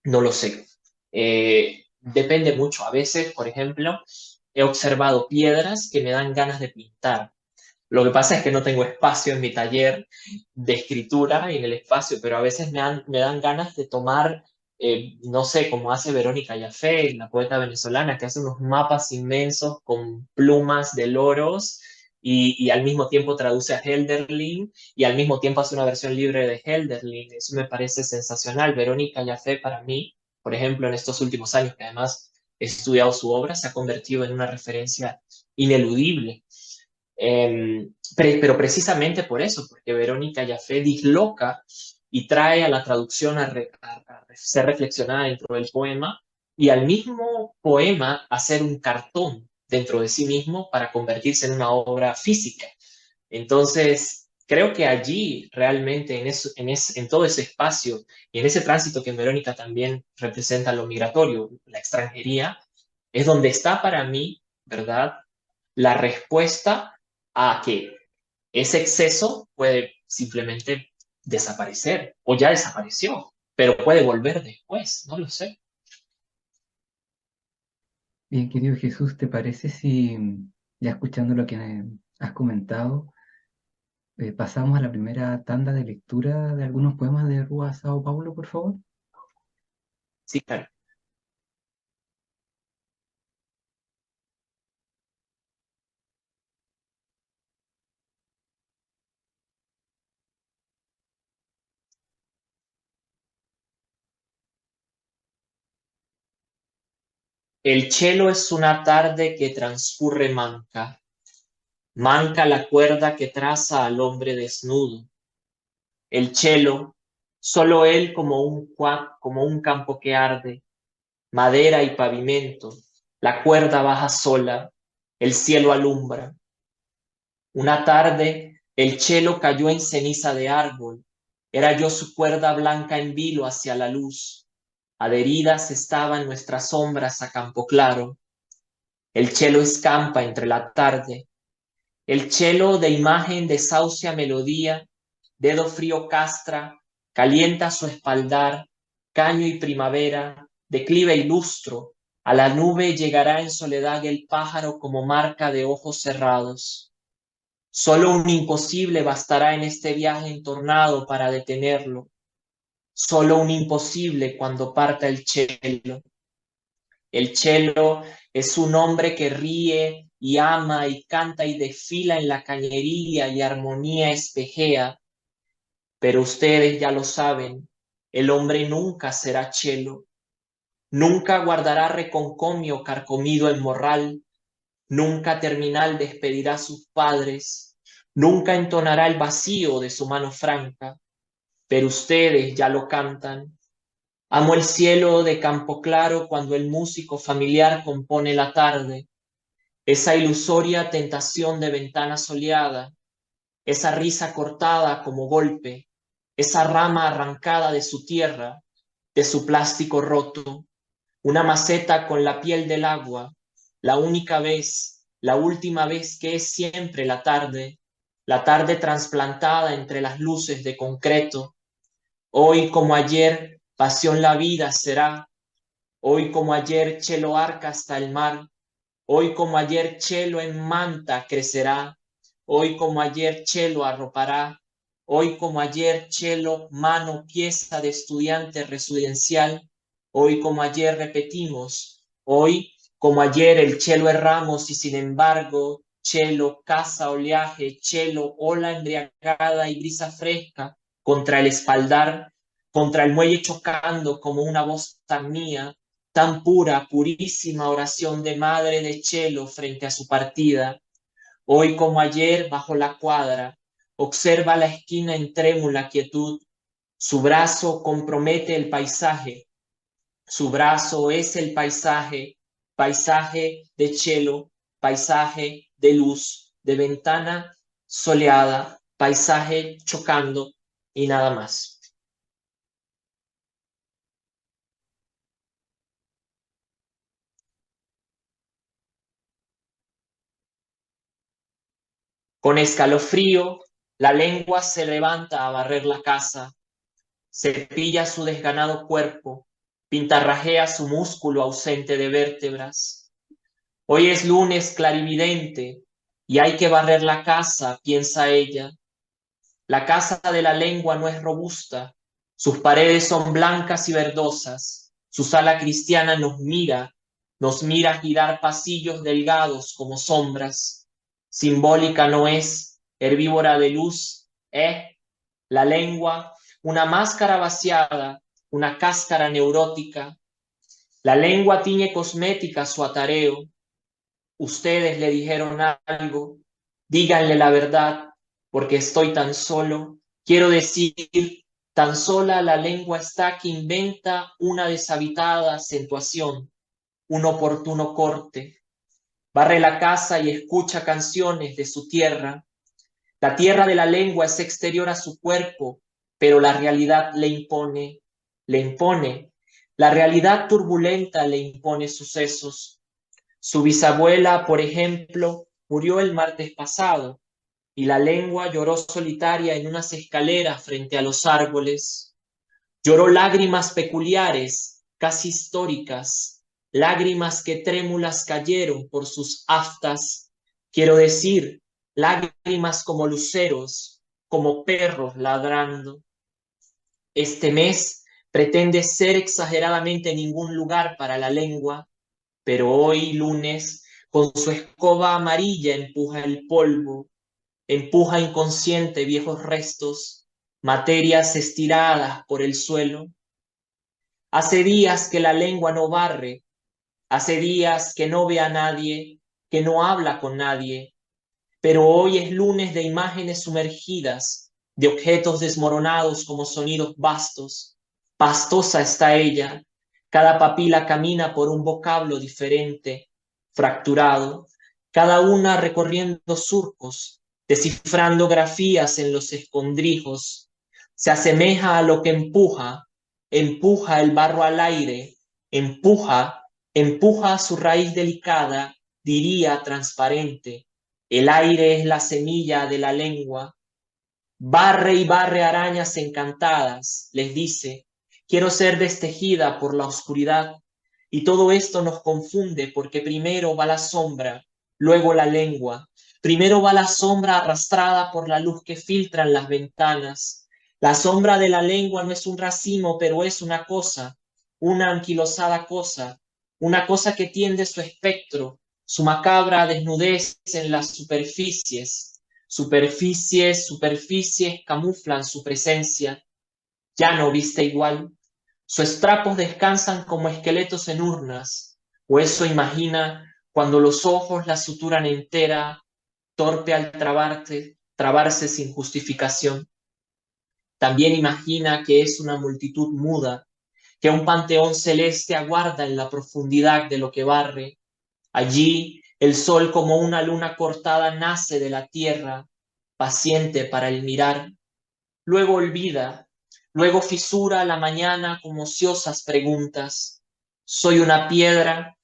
No lo sé. Depende mucho. A veces, por ejemplo, he observado piedras que me dan ganas de pintar. Lo que pasa es que no tengo espacio en mi taller de escritura y en el espacio, pero a veces me dan ganas de tomar, no sé, como hace Verónica Yafé, la poeta venezolana, que hace unos mapas inmensos con plumas de loros y al mismo tiempo traduce a Helderlin y al mismo tiempo hace una versión libre de Helderlin. Eso me parece sensacional. Verónica Yafé para mí, por ejemplo, en estos últimos años, que además he estudiado su obra, se ha convertido en una referencia ineludible. Pero precisamente por eso, porque Verónica Yafé disloca y trae a la traducción a ser reflexionada dentro del poema y al mismo poema hacer un cartón dentro de sí mismo para convertirse en una obra física. Entonces, creo que allí realmente en todo ese espacio y en ese tránsito que en Verónica también representa lo migratorio, la extranjería, es donde está para mí, ¿verdad?, la respuesta a que ese exceso puede simplemente desaparecer o ya desapareció, pero puede volver después, no lo sé. Bien, querido Jesús, ¿te parece si, ya escuchando lo que has comentado, pasamos a la primera tanda de lectura de algunos poemas de Rúa Sao Paulo, por favor? Sí, claro. El cielo es una tarde que transcurre manca, manca la cuerda que traza al hombre desnudo. El cielo, solo él como un campo que arde, madera y pavimento, la cuerda baja sola, el cielo alumbra. Una tarde el cielo cayó en ceniza de árbol, era yo su cuerda blanca en vilo hacia la luz. Adheridas estaban nuestras sombras a campo claro. El cielo escampa entre la tarde. El cielo de imagen desahucia melodía, dedo frío castra, calienta su espaldar, caño y primavera, declive y lustro, a la nube llegará en soledad el pájaro como marca de ojos cerrados. Solo un imposible bastará en este viaje entornado para detenerlo. Solo un imposible cuando parta el cielo. El cello es un hombre que ríe y ama y canta y desfila en la cañería y armonía espejea, pero ustedes ya lo saben, el hombre nunca será cello, nunca guardará reconcomio carcomido en morral, nunca terminal despedirá a sus padres, nunca entonará el vacío de su mano franca, pero ustedes ya lo cantan. Amo el cielo de campo claro cuando el músico familiar compone la tarde, esa ilusoria tentación de ventana soleada, esa risa cortada como golpe, esa rama arrancada de su tierra, de su plástico roto, una maceta con la piel del agua, la única vez, la última vez que es siempre la tarde trasplantada entre las luces de concreto. Hoy como ayer, pasión la vida será. Hoy como ayer, chelo arca hasta el mar. Hoy como ayer, chelo en manta crecerá. Hoy como ayer, chelo arropará. Hoy como ayer, chelo mano pieza de estudiante residencial. Hoy como ayer repetimos. Hoy como ayer el chelo erramos y sin embargo, chelo, casa, oleaje, chelo, ola embriagada y brisa fresca contra el espaldar, contra el muelle chocando como una voz tan mía, tan pura, purísima oración de madre de Chelo frente a su partida. Hoy como ayer bajo la cuadra, observa la esquina en trémula quietud. Su brazo compromete el paisaje. Su brazo es el paisaje, paisaje de Chelo, paisaje de luz, de ventana soleada, paisaje chocando y nada más. Con escalofrío, la lengua se levanta a barrer la casa, cepilla su desganado cuerpo, pintarrajea su músculo ausente de vértebras. Hoy es lunes clarividente y hay que barrer la casa, piensa ella. La casa de la lengua no es robusta, sus paredes son blancas y verdosas, su sala cristiana nos mira girar pasillos delgados como sombras. Simbólica no es, herbívora de luz, la lengua, una máscara vaciada, una cáscara neurótica. La lengua tiñe cosmética su atareo. Ustedes le dijeron algo, díganle la verdad, porque estoy tan solo. Quiero decir, tan sola la lengua está que inventa una deshabitada acentuación, un oportuno corte. Barre la casa y escucha canciones de su tierra. La tierra de la lengua es exterior a su cuerpo, pero la realidad le impone, le impone. La realidad turbulenta le impone sucesos. Su bisabuela, por ejemplo, murió el martes pasado y la lengua lloró solitaria en unas escaleras frente a los árboles. Lloró lágrimas peculiares, casi históricas, lágrimas que trémulas cayeron por sus aftas. Quiero decir, lágrimas como luceros, como perros ladrando. Este mes pretende ser exageradamente ningún lugar para la lengua, pero hoy, lunes, con su escoba amarilla empuja el polvo, empuja inconsciente viejos restos, materias estiradas por el suelo. Hace días que la lengua no barre, hace días que no ve a nadie, que no habla con nadie, pero hoy es lunes de imágenes sumergidas, de objetos desmoronados como sonidos vastos. Pastosa está ella, cada papila camina por un vocablo diferente, fracturado, cada una recorriendo surcos, descifrando grafías en los escondrijos. Se asemeja a lo que empuja, empuja el barro al aire, empuja, empuja su raíz delicada, diría transparente. El aire es la semilla de la lengua. Barre y barre arañas encantadas, les dice, Quiero ser destejida por la oscuridad y todo esto nos confunde porque primero va la sombra, luego la lengua. Primero va la sombra arrastrada por la luz que filtran las ventanas. La sombra de la lengua no es un racimo, pero es una anquilosada cosa, una cosa que tiende su espectro, su macabra desnudez en las superficies. Superficies, superficies camuflan su presencia. Ya no viste igual. Sus trapos descansan como esqueletos en urnas, o eso imagina cuando los ojos la suturan entera, torpe al trabarse sin justificación. También imagina que es una multitud muda, que un panteón celeste aguarda en la profundidad de lo que barre. Allí el sol como una luna cortada nace de la tierra, paciente para el mirar. Luego olvida, luego fisura la mañana con ociosas preguntas. Soy una piedra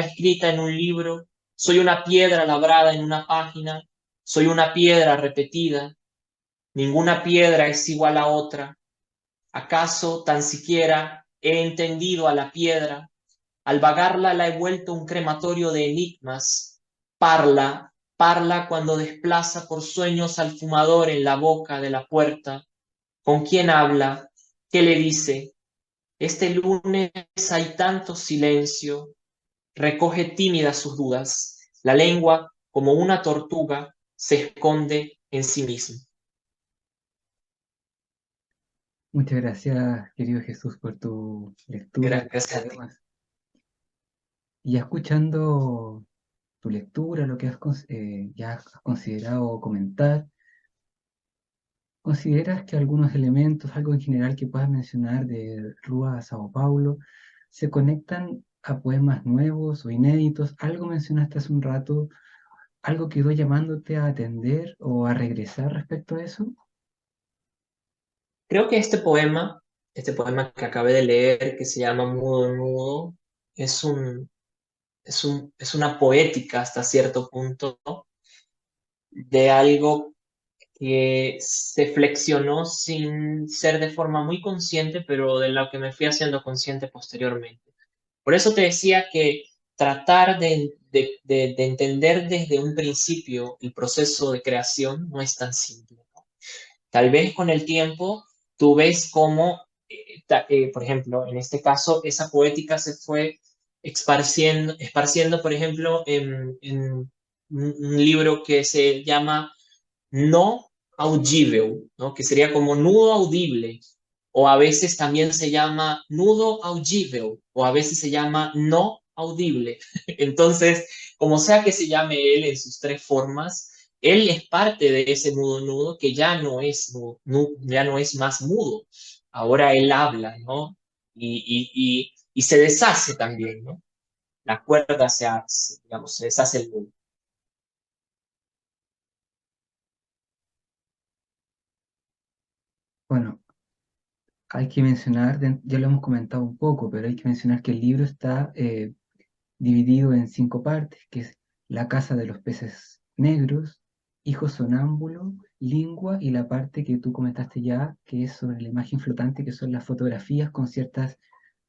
escrita en un libro, soy una piedra labrada en una página, soy una piedra repetida. Ninguna piedra es igual a otra. ¿Acaso tan siquiera he entendido a la piedra? Al vagarla la he vuelto un crematorio de enigmas. Parla, parla cuando desplaza por sueños al fumador en la boca de la puerta. ¿Con quién habla? ¿Qué le dice? Este lunes hay tanto silencio. Recoge tímida sus dudas. La lengua, como una tortuga, se esconde en sí misma. Muchas gracias, querido Jesús, por tu lectura de estos Gracias a ti. poemas. Y ya escuchando tu lectura, lo que ya has considerado comentar, ¿consideras que algunos elementos, algo en general que puedas mencionar de Rúa a Sao Paulo, se conectan a poemas nuevos o inéditos? Algo mencionaste hace un rato, algo quedó llamándote a atender o a regresar respecto a eso. Creo que este poema que acabé de leer, que se llama Mudo Nudo, es es una poética hasta cierto punto, ¿no? De algo que se flexionó sin ser de forma muy consciente, pero de lo que me fui haciendo consciente posteriormente. Por eso te decía que tratar de entender desde un principio el proceso de creación no es tan simple, ¿no? Tal vez con el tiempo tú ves cómo, por ejemplo, en este caso, esa poética se fue esparciendo por ejemplo, en un libro que se llama no audible, ¿no? Que sería como nudo audible, o a veces también se llama nudo audible, o a veces se llama no audible. Entonces, como sea que se llame él en sus tres formas, él es parte de ese mudo nudo que ya no es, ya no es más mudo. Ahora él habla, ¿no? Y se deshace también, ¿no? La cuerda se hace, digamos, se deshace el mudo. Bueno, hay que mencionar, ya lo hemos comentado un poco, pero hay que mencionar que el libro está dividido en 5 partes, que es la casa de los peces negros, hijo sonámbulo, lingua y la parte que tú comentaste ya, que es sobre la imagen flotante, que son las fotografías con ciertas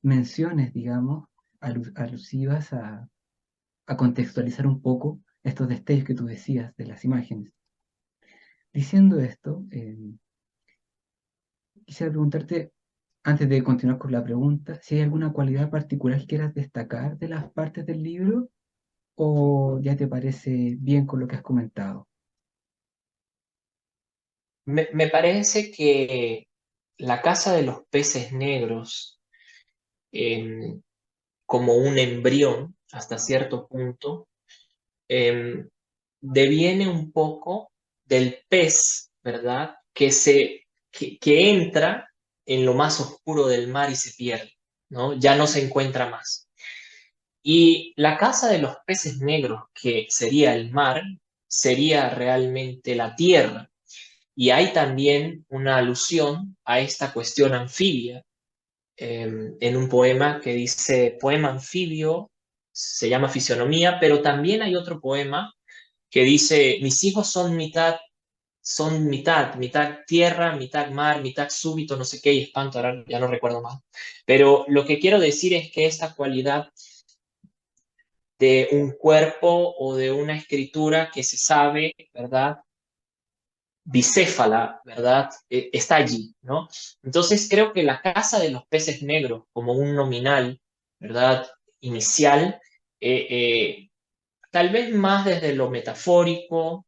menciones, digamos, alusivas a contextualizar un poco estos destellos que tú decías de las imágenes. Diciendo esto, quisiera preguntarte, antes de continuar con la pregunta, si hay alguna cualidad particular que quieras destacar de las partes del libro o ya te parece bien con lo que has comentado. Me parece que la casa de los peces negros, eh, como un embrión hasta cierto punto, eh, deviene un poco del pez, ¿verdad? Que entra en lo más oscuro del mar y se pierde, ¿no? Ya no se encuentra más. Y la casa de los peces negros, que sería el mar, sería realmente la tierra. Y hay también una alusión a esta cuestión anfibia en un poema que dice, poema anfibio, se llama Fisionomía, pero también hay otro poema que dice, mis hijos son mitad son mitad, mitad tierra, mitad mar, mitad súbito, no sé qué, y espanto, ahora ya no recuerdo más. Pero lo que quiero decir es que esta cualidad de un cuerpo o de una escritura que se sabe, ¿verdad? Bicéfala, ¿verdad? Está allí, ¿no? Entonces creo que la casa de los peces negros, como un nominal, ¿verdad? Inicial, eh, eh, tal vez más desde lo metafórico,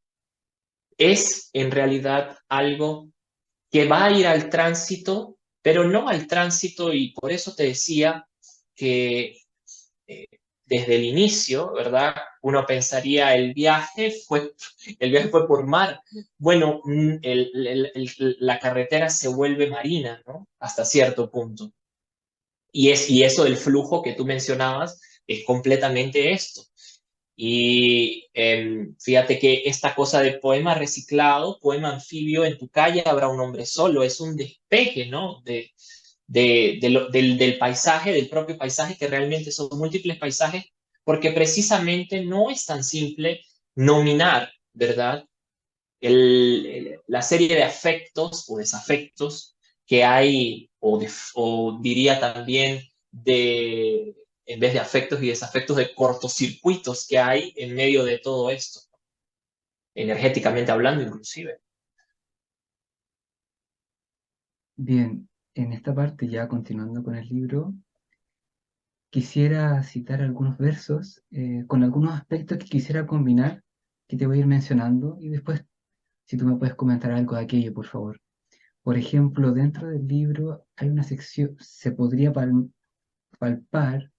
es en realidad algo que va a ir al tránsito, pero no al tránsito, y por eso te decía que eh, desde el inicio, ¿verdad? Uno pensaría el viaje fue por mar. Bueno, la carretera se vuelve marina, ¿no? Hasta cierto punto. Y eso del flujo que tú mencionabas es completamente esto. Y fíjate que esta cosa de poema reciclado, poema anfibio, en tu calle habrá un hombre solo, es un despeje, ¿no? Del paisaje, del propio paisaje, que realmente son múltiples paisajes, porque precisamente no es tan simple nominar, ¿verdad? La serie de afectos o desafectos que hay, o diría también de, en vez de afectos y desafectos, de cortocircuitos que hay en medio de todo esto, energéticamente hablando inclusive. Bien, en esta parte, ya continuando con el libro, quisiera citar algunos versos con algunos aspectos que quisiera combinar, que te voy a ir mencionando, y después, si tú me puedes comentar algo de aquello, por favor. Por ejemplo, dentro del libro hay una sección, se podría palpar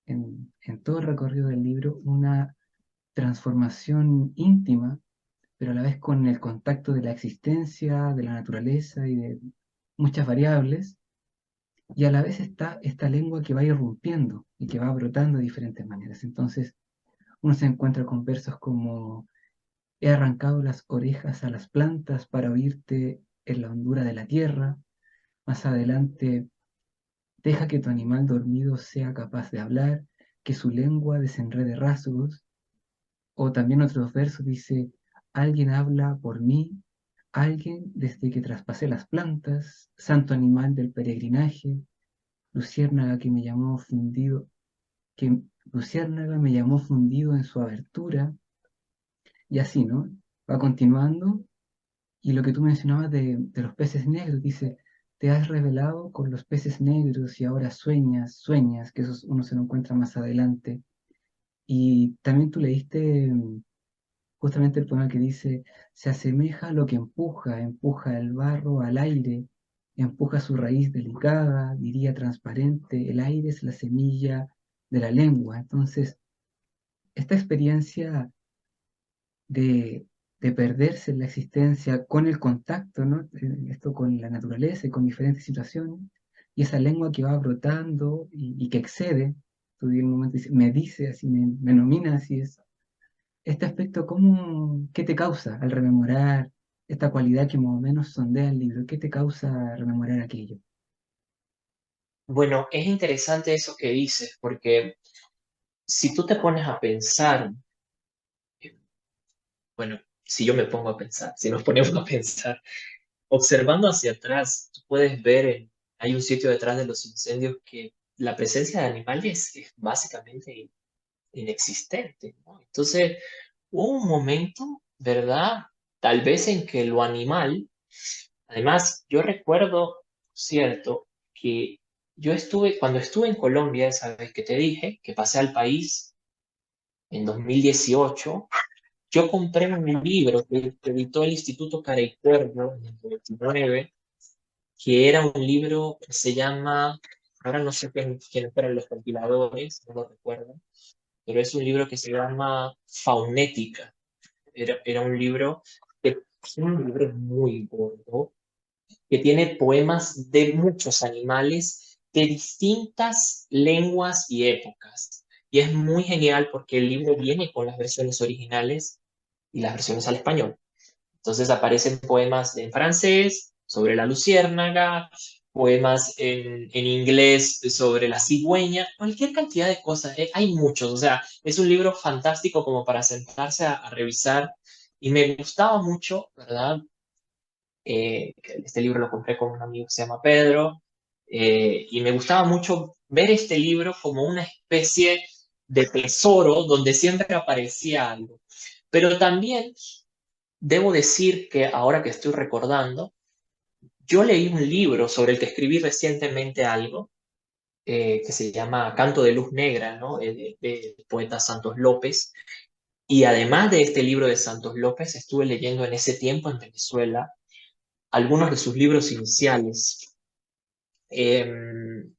en todo el recorrido del libro una transformación íntima, pero a la vez con el contacto de la existencia, de la naturaleza y de muchas variables, y a la vez está esta lengua que va irrumpiendo y que va brotando de diferentes maneras. Entonces, uno se encuentra con versos como: he arrancado las orejas a las plantas para oírte en la hondura de la tierra. Más adelante: deja que tu animal dormido sea capaz de hablar, que su lengua desenrede rasgos. O también otros versos dice: alguien habla por mí, alguien desde que traspasé las plantas, santo animal del peregrinaje, luciérnaga que me llamó fundido, que luciérnaga me llamó fundido en su abertura, y así, ¿no? Va continuando, y lo que tú mencionabas de los peces negros, dice: te has revelado con los peces negros y ahora sueñas, sueñas, que eso uno se lo encuentra más adelante. Y también tú leíste justamente el poema que dice: se asemeja a lo que empuja, empuja el barro al aire, empuja su raíz delicada, diría transparente, el aire es la semilla de la lengua. Entonces, esta experiencia de, de perderse en la existencia con el contacto, ¿no? Esto con la naturaleza y con diferentes situaciones, y esa lengua que va brotando y que excede, tú en un momento dices, me dice así, me nomina así, es este aspecto, ¿qué te causa al rememorar esta cualidad que más o menos sondea el libro? ¿Qué te causa rememorar aquello? Bueno, es interesante eso que dices, porque si tú te pones a pensar, bueno, si yo me pongo a pensar, si nos ponemos a pensar, observando hacia atrás, tú puedes ver, hay un sitio detrás de los incendios que la presencia de animales es básicamente inexistente, ¿no? Entonces, hubo un momento, ¿verdad? Tal vez en que lo animal, además, yo recuerdo, cierto, que cuando estuve en Colombia, esa vez que te dije, que pasé al país en 2018, yo compré un libro que editó el Instituto Caray Cuervo en el 99, que era un libro que se llama, ahora no sé quiénes fueron los compiladores, no lo recuerdo, pero es un libro que se llama Faunética. Era un libro que es un libro muy gordo, que tiene poemas de muchos animales de distintas lenguas y épocas. Y es muy genial porque el libro viene con las versiones originales y las versiones al español. Entonces aparecen poemas en francés sobre la luciérnaga, poemas en inglés sobre la cigüeña, cualquier cantidad de cosas. Hay muchos, o sea, es un libro fantástico como para sentarse a revisar. Y me gustaba mucho, ¿verdad? Este libro lo compré con un amigo que se llama Pedro, y me gustaba mucho ver este libro como una especie de tesoro donde siempre aparecía algo. Pero también debo decir que ahora que estoy recordando, yo leí un libro sobre el que escribí recientemente algo, que se llama Canto de Luz Negra, ¿no? De poeta Santos López. Y además de este libro de Santos López, estuve leyendo en ese tiempo en Venezuela algunos de sus libros iniciales. El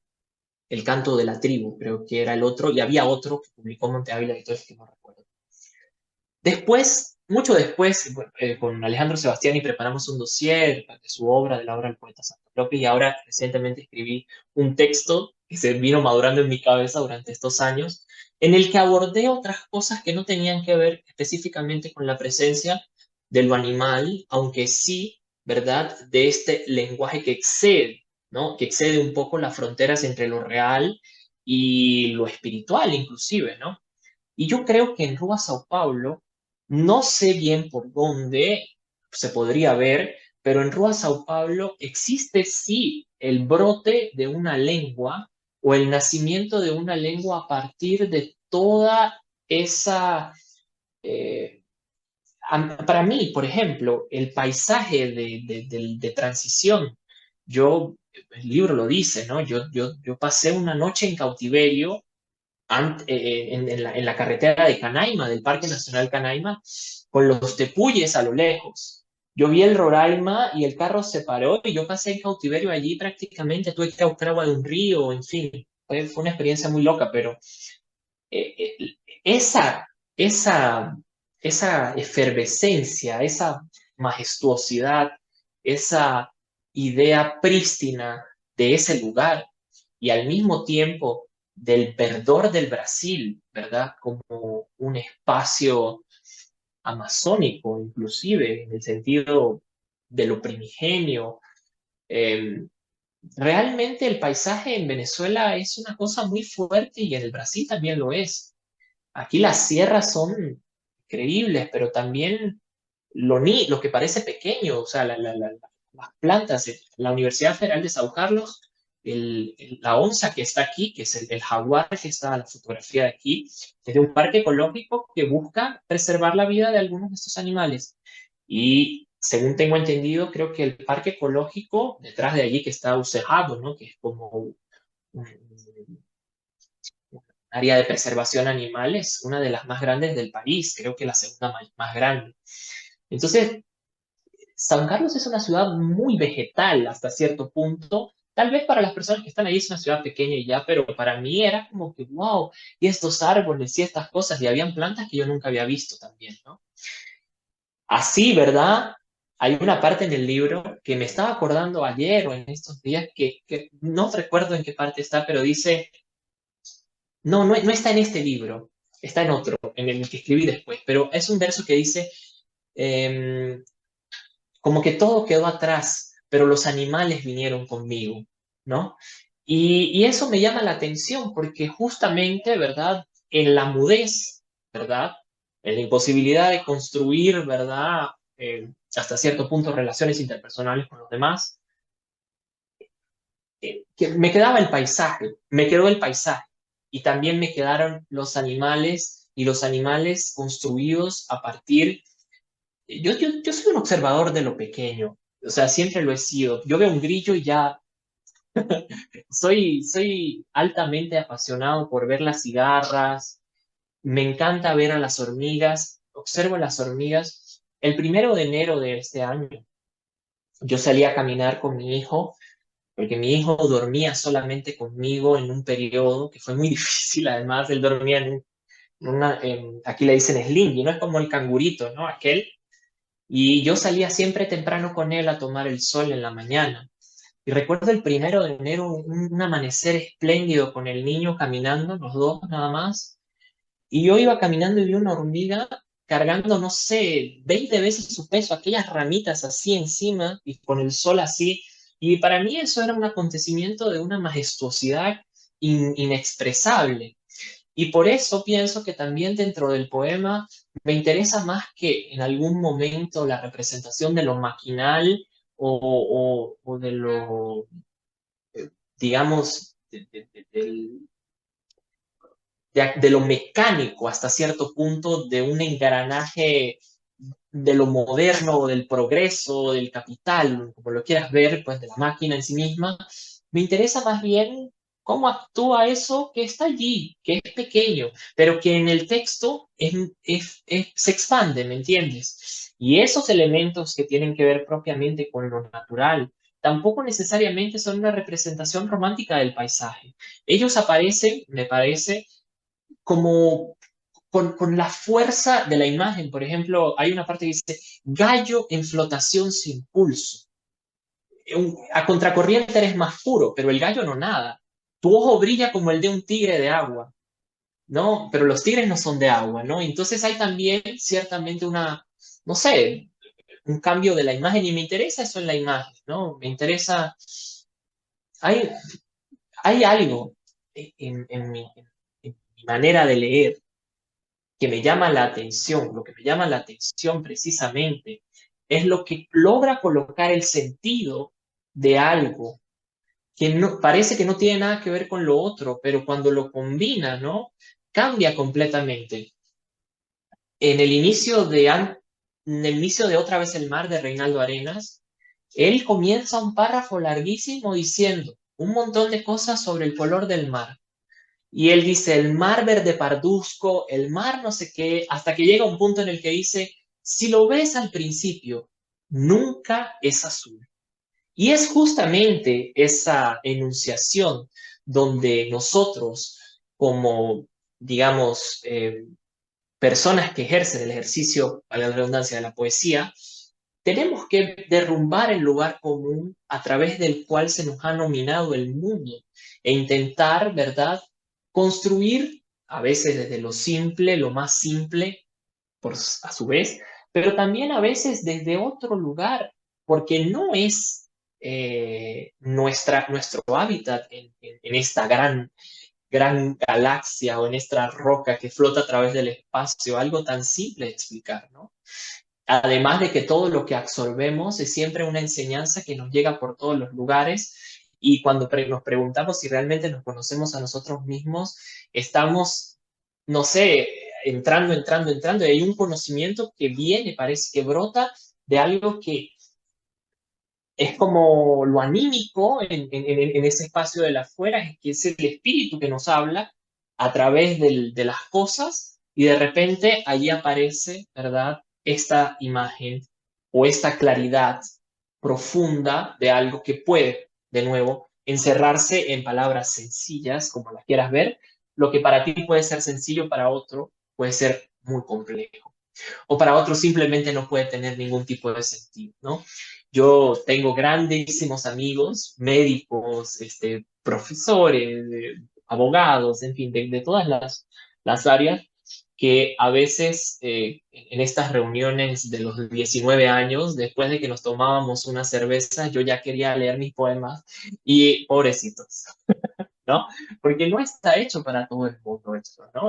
Canto de la Tribu, creo que era el otro, y había otro que publicó Monte Ávila Editores que no recuerdo. Después, mucho después, con Alejandro Sebastiani preparamos un dossier de su obra, de la obra del poeta Santos López, y ahora recientemente escribí un texto que se vino madurando en mi cabeza durante estos años, en el que abordé otras cosas que no tenían que ver específicamente con la presencia de lo animal, aunque sí, ¿verdad?, de este lenguaje que excede, ¿no?, que excede un poco las fronteras entre lo real y lo espiritual, inclusive, ¿no? Y yo creo que en Rua, Sao Paulo, no sé bien por dónde se podría ver, pero en Rua, Sao Paulo existe sí el brote de una lengua o el nacimiento de una lengua a partir de toda esa... eh, para mí, por ejemplo, el paisaje de transición, el libro lo dice, ¿no? Yo pasé una noche en cautiverio en la carretera de Canaima, del Parque Nacional Canaima, con los tepuyes a lo lejos. Yo vi el Roraima y el carro se paró y yo pasé en cautiverio allí prácticamente, tuve que buscar agua de un río, en fin, fue una experiencia muy loca, pero eh, eh, esa, esa, esa efervescencia, esa majestuosidad, esa idea prístina de ese lugar y al mismo tiempo del verdor del Brasil, ¿verdad? Como un espacio amazónico, inclusive, en el sentido de lo primigenio. Eh, Realmente el paisaje en Venezuela es una cosa muy fuerte y en el Brasil también lo es. Aquí las sierras son increíbles, pero también lo que parece pequeño, o sea, las plantas, la Universidad Federal de Sao Carlos, la onza que está aquí, que es el jaguar que está en la fotografía de aquí, es de un parque ecológico que busca preservar la vida de algunos de estos animales. Y según tengo entendido, creo que el parque ecológico, detrás de allí que está o Cerrado, ¿no? Que es como un área de preservación animal, es una de las más grandes del país, creo que la segunda más grande. Entonces, San Carlos es una ciudad muy vegetal hasta cierto punto. Tal vez para las personas que están ahí es una ciudad pequeña y ya, pero para mí era como que, wow, y estos árboles y estas cosas, y habían plantas que yo nunca había visto también, ¿no? Así, ¿verdad? Hay una parte en el libro que me estaba acordando ayer o en estos días que no recuerdo en qué parte está, pero dice, no está en este libro, está en otro, en el que escribí después, pero es un verso que dice, em, como que todo quedó atrás, pero los animales vinieron conmigo, ¿no? Y eso me llama la atención porque justamente, ¿verdad? En la mudez, ¿verdad? En la imposibilidad de construir, ¿verdad? Hasta cierto punto relaciones interpersonales con los demás, que me quedaba el paisaje, me quedó el paisaje y también me quedaron los animales y los animales construidos a partir yo soy un observador de lo pequeño, o sea, siempre lo he sido. Yo veo un grillo y ya soy altamente apasionado por ver las cigarras, me encanta ver a las hormigas, observo las hormigas. El 1 de enero de este año, yo salí a caminar con mi hijo, porque mi hijo dormía solamente conmigo en un periodo que fue muy difícil, además, él dormía aquí le dicen sling, no es como el cangurito, ¿no? Aquel. Y yo salía siempre temprano con él a tomar el sol en la mañana. Y recuerdo el 1 de enero, un amanecer espléndido con el niño caminando, los dos nada más. Y yo iba caminando y vi una hormiga cargando, no sé, 20 veces su peso, aquellas ramitas así encima y con el sol así. Y para mí eso era un acontecimiento de una majestuosidad inexpresable. Y por eso pienso que también dentro del poema me interesa más que en algún momento la representación de lo maquinal o de lo, digamos, de lo mecánico hasta cierto punto, de un engranaje de lo moderno, o del progreso, del capital, como lo quieras ver, pues de la máquina en sí misma. Me interesa más bien cómo actúa eso que está allí, que es pequeño, pero que en el texto se expande, ¿me entiendes? Y esos elementos que tienen que ver propiamente con lo natural, tampoco necesariamente son una representación romántica del paisaje. Ellos aparecen, me parece, como con la fuerza de la imagen. Por ejemplo, hay una parte que dice, gallo en flotación sin pulso. A contracorriente eres más puro, pero el gallo no nada. Tu ojo brilla como el de un tigre de agua, ¿no? Pero los tigres no son de agua, ¿no? Entonces hay también ciertamente una, no sé, un cambio de la imagen y me interesa eso en la imagen, ¿no? Me interesa, hay, hay algo en mi manera de leer que me llama la atención, lo que me llama la atención precisamente es lo que logra colocar el sentido de algo que no, parece que no tiene nada que ver con lo otro, pero cuando lo combina, ¿no? Cambia completamente. En el inicio en el inicio de Otra vez el mar de Reinaldo Arenas, él comienza un párrafo larguísimo diciendo un montón de cosas sobre el color del mar. Y él dice, el mar verde parduzco, el mar no sé qué, hasta que llega un punto en el que dice, si lo ves al principio, nunca es azul. Y es justamente esa enunciación donde nosotros, como, digamos, personas que ejercen el ejercicio, a la redundancia, de la poesía, tenemos que derrumbar el lugar común a través del cual se nos ha nominado el mundo e intentar, ¿verdad?, construir, a veces desde lo simple, lo más simple, a su vez, pero también a veces desde otro lugar, porque no es nuestro hábitat en esta gran galaxia o en esta roca que flota a través del espacio, algo tan simple de explicar, ¿no? Además de que todo lo que absorbemos es siempre una enseñanza que nos llega por todos los lugares y cuando nos preguntamos si realmente nos conocemos a nosotros mismos, estamos, no sé, entrando y hay un conocimiento que viene, parece que brota de algo que es como lo anímico en ese espacio de la afuera, que es el espíritu que nos habla a través de las cosas y de repente allí aparece, ¿verdad? Esta imagen o esta claridad profunda de algo que puede, de nuevo, encerrarse en palabras sencillas, como las quieras ver. Lo que para ti puede ser sencillo, para otro puede ser muy complejo o para otros simplemente no puede tener ningún tipo de sentido, ¿no? Yo tengo grandísimos amigos, médicos, profesores, abogados, en fin, de todas las áreas, que a veces en estas reuniones de los 19 años, después de que nos tomábamos una cerveza, yo ya quería leer mis poemas y pobrecitos, ¿no? Porque no está hecho para todo el mundo esto, ¿no?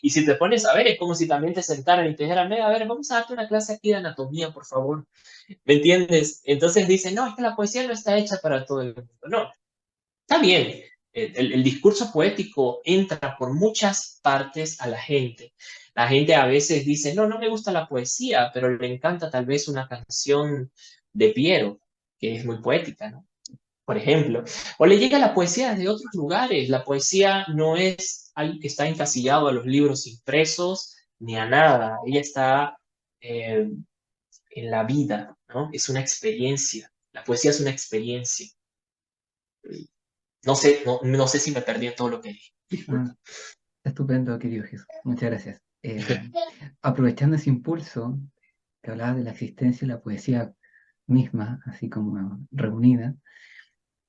Y si te pones a ver, es como si también te sentaran y te dijeran, a ver, vamos a darte una clase aquí de anatomía, por favor. ¿Me entiendes? Entonces dicen, no, es que la poesía no está hecha para todo el mundo. No, está bien. El discurso poético entra por muchas partes a la gente. La gente a veces dice, no, no me gusta la poesía, pero le encanta tal vez una canción de Piero, que es muy poética, ¿no? Por ejemplo, o le llega la poesía desde otros lugares. La poesía no es algo que está encasillado a los libros impresos ni a nada. Ella está eh, en la vida, ¿no? Es una experiencia. La poesía es una experiencia. No sé si me perdí en todo lo que dije. Ah, Disculpa. estupendo, querido Jesús. Muchas gracias. Aprovechando ese impulso que hablaba de la existencia de la poesía misma, así como reunida,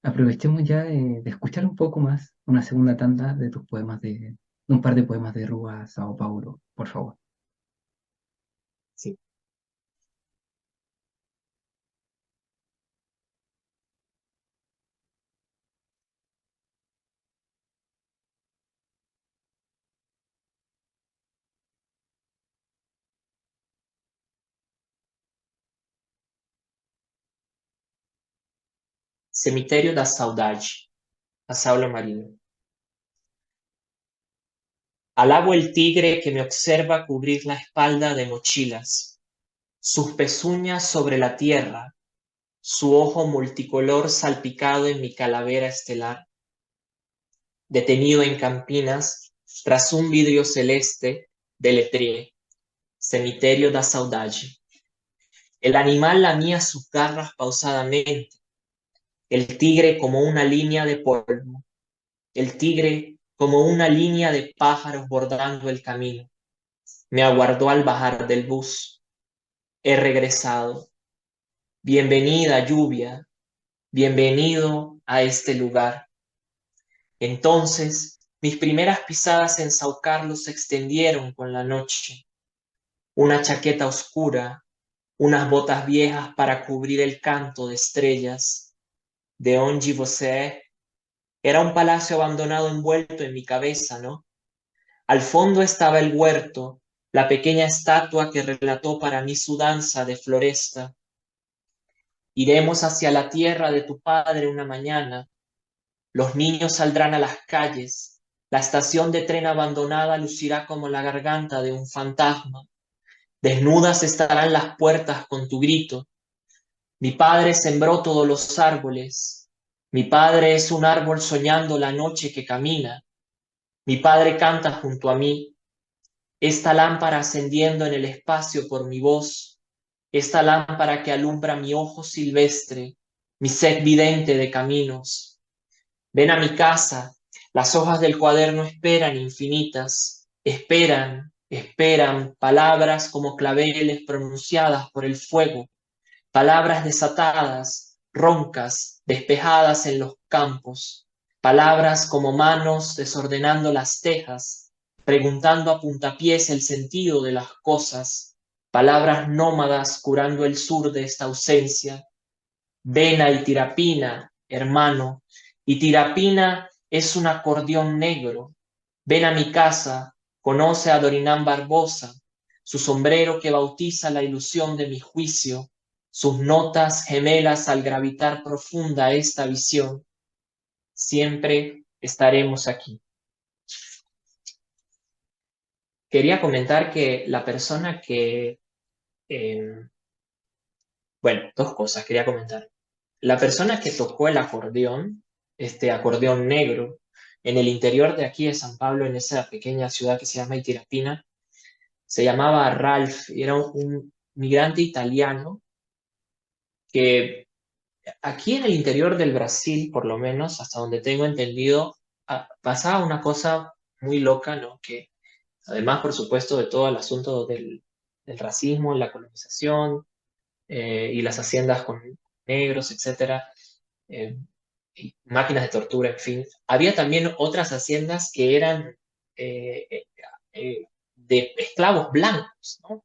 aprovechemos ya de escuchar un poco más una segunda tanda de tus poemas de un par de poemas de Rua Sao Paulo, por favor. Sí. Cemitério da Saudade, a Saulo Marino. Alabo el tigre que me observa cubrir la espalda de mochilas, sus pezuñas sobre la tierra, su ojo multicolor salpicado en mi calavera estelar. Detenido en Campinas, tras un vidrio celeste, deletré, Cemitério da Saudade. El animal lamía sus garras pausadamente, el tigre como una línea de polvo, el tigre como una línea de pájaros bordando el camino. Me aguardó al bajar del bus. He regresado. Bienvenida, lluvia. Bienvenido a este lugar. Entonces, mis primeras pisadas en Sao Carlos se extendieron con la noche. Una chaqueta oscura, unas botas viejas para cubrir el canto de estrellas. De onde você é? Era un palacio abandonado envuelto en mi cabeza, ¿no? Al fondo estaba el huerto, la pequeña estatua que relató para mí su danza de floresta. Iremos hacia la tierra de tu padre una mañana. Los niños saldrán a las calles. La estación de tren abandonada lucirá como la garganta de un fantasma. Desnudas estarán las puertas con tu grito. Mi padre sembró todos los árboles. Mi padre es un árbol soñando la noche que camina. Mi padre canta junto a mí. Esta lámpara ascendiendo en el espacio por mi voz. Esta lámpara que alumbra mi ojo silvestre, mi sed vidente de caminos. Ven a mi casa, las hojas del cuaderno esperan infinitas, esperan, esperan palabras como claveles pronunciadas por el fuego, palabras desatadas, roncas, despejadas en los campos, palabras como manos desordenando las tejas, preguntando a puntapiés el sentido de las cosas, palabras nómadas curando el sur de esta ausencia. Vena y tirapina, hermano, y tirapina es un acordeón negro. Ven a mi casa, conoce a Dorinán Barbosa, su sombrero que bautiza la ilusión de mi juicio, sus notas gemelas al gravitar profunda esta visión. Siempre estaremos aquí. Quería comentar que la persona que, eh, bueno, dos cosas quería comentar. La persona que tocó el acordeón, este acordeón negro, en el interior de aquí de San Pablo, en esa pequeña ciudad que se llama Itirapina, se llamaba Ralph y era un migrante italiano que aquí en el interior del Brasil, por lo menos, hasta donde tengo entendido, pasaba una cosa muy loca, ¿no? Que además, por supuesto, de todo el asunto del racismo, la colonización y las haciendas con negros, etcétera, eh, y máquinas de tortura, en fin. Había también otras haciendas que eran eh, eh, de esclavos blancos, ¿no?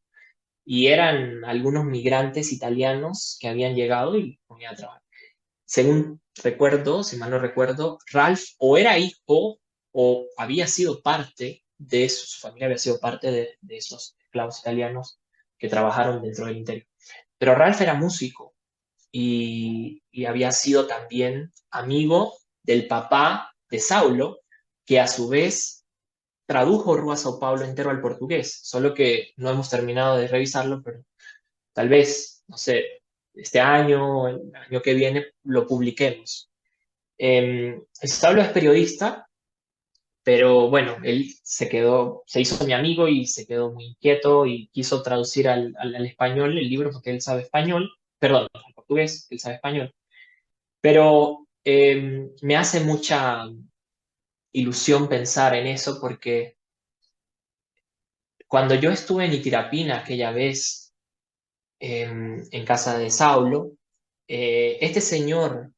Y eran algunos migrantes italianos que habían llegado y ponían a trabajar. Según recuerdo, si mal no recuerdo, Ralph o era hijo o había sido parte de eso, su familia había sido parte de esos esclavos italianos que trabajaron dentro del imperio. Pero Ralph era músico y había sido también amigo del papá de Saulo, que a su vez tradujo Rua Sao Paulo entero al portugués, solo que no hemos terminado de revisarlo, pero tal vez, no sé, este año, el año que viene, lo publiquemos. Saulo es periodista, pero bueno, él se quedó, se hizo mi amigo y se quedó muy inquieto y quiso traducir al español el libro porque él sabe español, perdón, al portugués, él sabe español. Pero me hace mucha ilusión pensar en eso porque cuando yo estuve en Itirapina aquella vez en casa de Saulo, este señor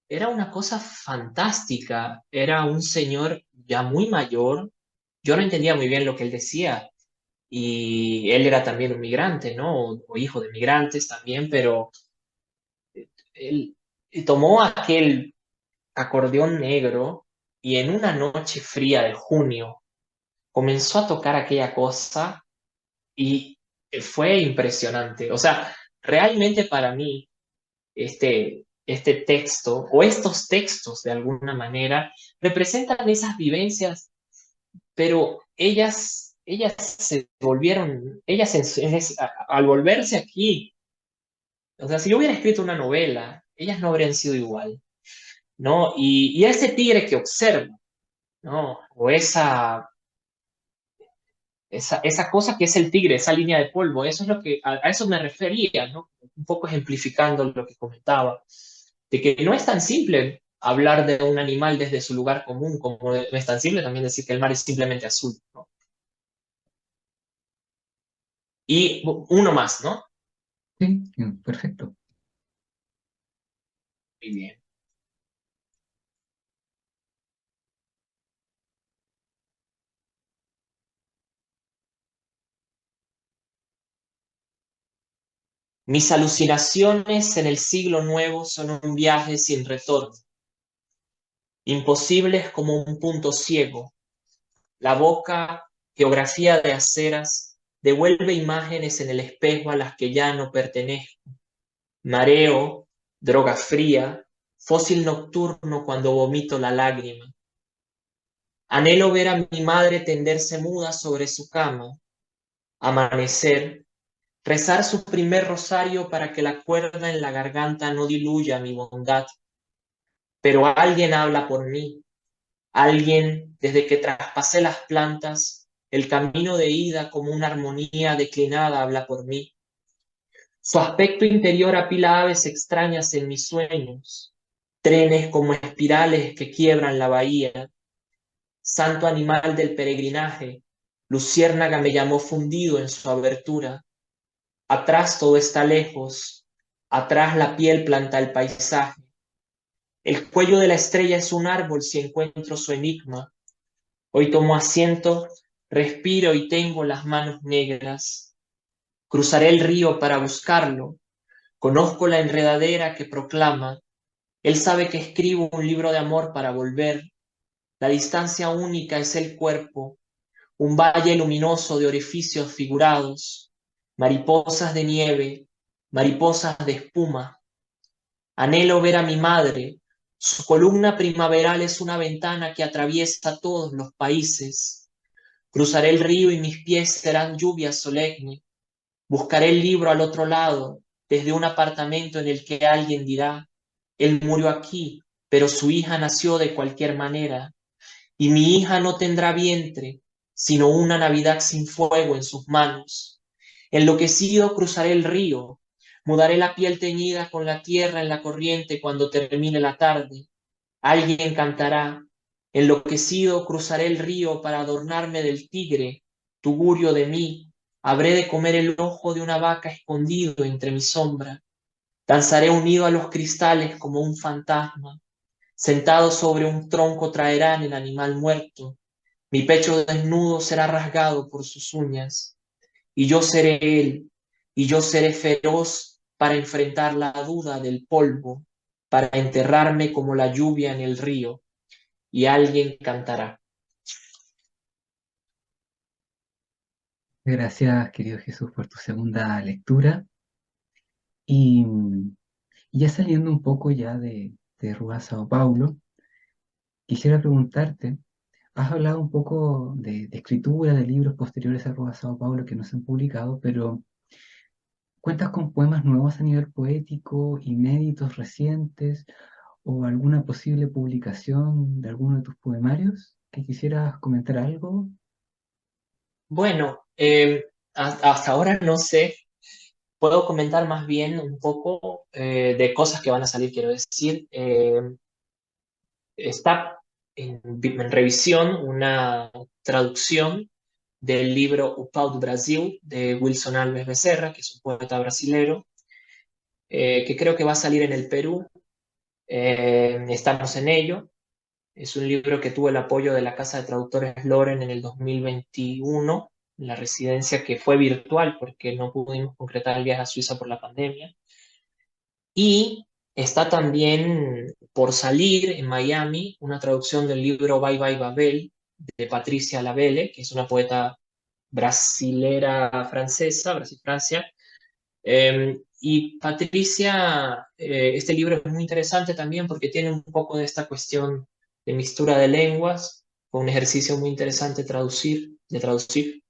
era una cosa fantástica, era un señor ya muy mayor, yo no entendía muy bien lo que él decía y él era también un migrante, ¿no? O hijo de migrantes también, pero él tomó aquel acordeón negro y en una noche fría de junio comenzó a tocar aquella cosa y fue impresionante. O sea, realmente para mí, este, este texto o estos textos de alguna manera representan esas vivencias, pero ellas se volvieron, al volverse aquí, o sea, si yo hubiera escrito una novela, ellas no habrían sido igual, ¿no? Y ese tigre que observa, ¿no? O esa cosa que es el tigre, esa línea de polvo, eso es lo que, a eso me refería, ¿no? Un poco ejemplificando lo que comentaba, de que no es tan simple hablar de un animal desde su lugar común, como no es tan simple también decir que el mar es simplemente azul, ¿no? Y uno más, ¿no? Sí, perfecto. Muy bien. Mis alucinaciones en el siglo nuevo son un viaje sin retorno, imposibles como un punto ciego. La boca, geografía de aceras, devuelve imágenes en el espejo a las que ya no pertenezco. Mareo, droga fría, fósil nocturno cuando vomito la lágrima. Anhelo ver a mi madre tenderse muda sobre su cama, amanecer, rezar su primer rosario para que la cuerda en la garganta no diluya mi bondad. Pero alguien habla por mí, alguien desde que traspasé las plantas, el camino de ida como una armonía declinada habla por mí. Su aspecto interior apila aves extrañas en mis sueños, trenes como espirales que quiebran la bahía. Santo animal del peregrinaje, luciérnaga me llamó fundido en su abertura. Atrás todo está lejos, atrás la piel planta el paisaje. El cuello de la estrella es un árbol si encuentro su enigma. Hoy tomo asiento, respiro y tengo las manos negras. Cruzaré el río para buscarlo. Conozco la enredadera que proclama. Él sabe que escribo un libro de amor para volver. La distancia única es el cuerpo, un valle luminoso de orificios figurados, mariposas de nieve, mariposas de espuma. Anhelo ver a mi madre. Su columna primaveral es una ventana que atraviesa todos los países. Cruzaré el río y mis pies serán lluvia solemne. Buscaré el libro al otro lado, desde un apartamento en el que alguien dirá, él murió aquí, pero su hija nació de cualquier manera, y mi hija no tendrá vientre, sino una Navidad sin fuego en sus manos. Enloquecido cruzaré el río, mudaré la piel teñida con la tierra en la corriente cuando termine la tarde. Alguien cantará, enloquecido cruzaré el río para adornarme del tigre, tugurio de mí, habré de comer el ojo de una vaca escondido entre mi sombra. Danzaré unido a los cristales como un fantasma. Sentado sobre un tronco traerán el animal muerto. Mi pecho desnudo será rasgado por sus uñas. Y yo seré él, y yo seré feroz para enfrentar la duda del polvo, para enterrarme como la lluvia en el río, y alguien cantará. Gracias, querido Jesús, por tu segunda lectura. Y, y ya saliendo un poco ya de Rua Sao Paulo, quisiera preguntarte, has hablado un poco de escritura, de libros posteriores a Rua Sao Paulo que no se han publicado, pero ¿cuentas con poemas nuevos a nivel poético, inéditos, recientes, o alguna posible publicación de alguno de tus poemarios? ¿Que quisieras comentar algo? Bueno, hasta ahora no sé, puedo comentar más bien un poco de cosas que van a salir, quiero decir. Está en revisión una traducción del libro O Pau do Brasil de Wilson Alves Becerra, que es un poeta brasilero, que creo que va a salir en el Perú. Estamos en ello. Es un libro que tuvo el apoyo de la Casa de Traductores Loren en el 2021, la residencia que fue virtual porque no pudimos concretar el viaje a Suiza por la pandemia. Y está también por salir en Miami una traducción del libro Bye Bye Babel de Patricia Lavelle, que es una poeta brasilera francesa, Brasil-Francia, Y Patricia, este libro es muy interesante también porque tiene un poco de esta cuestión de mistura de lenguas, fue un ejercicio muy interesante de traducir.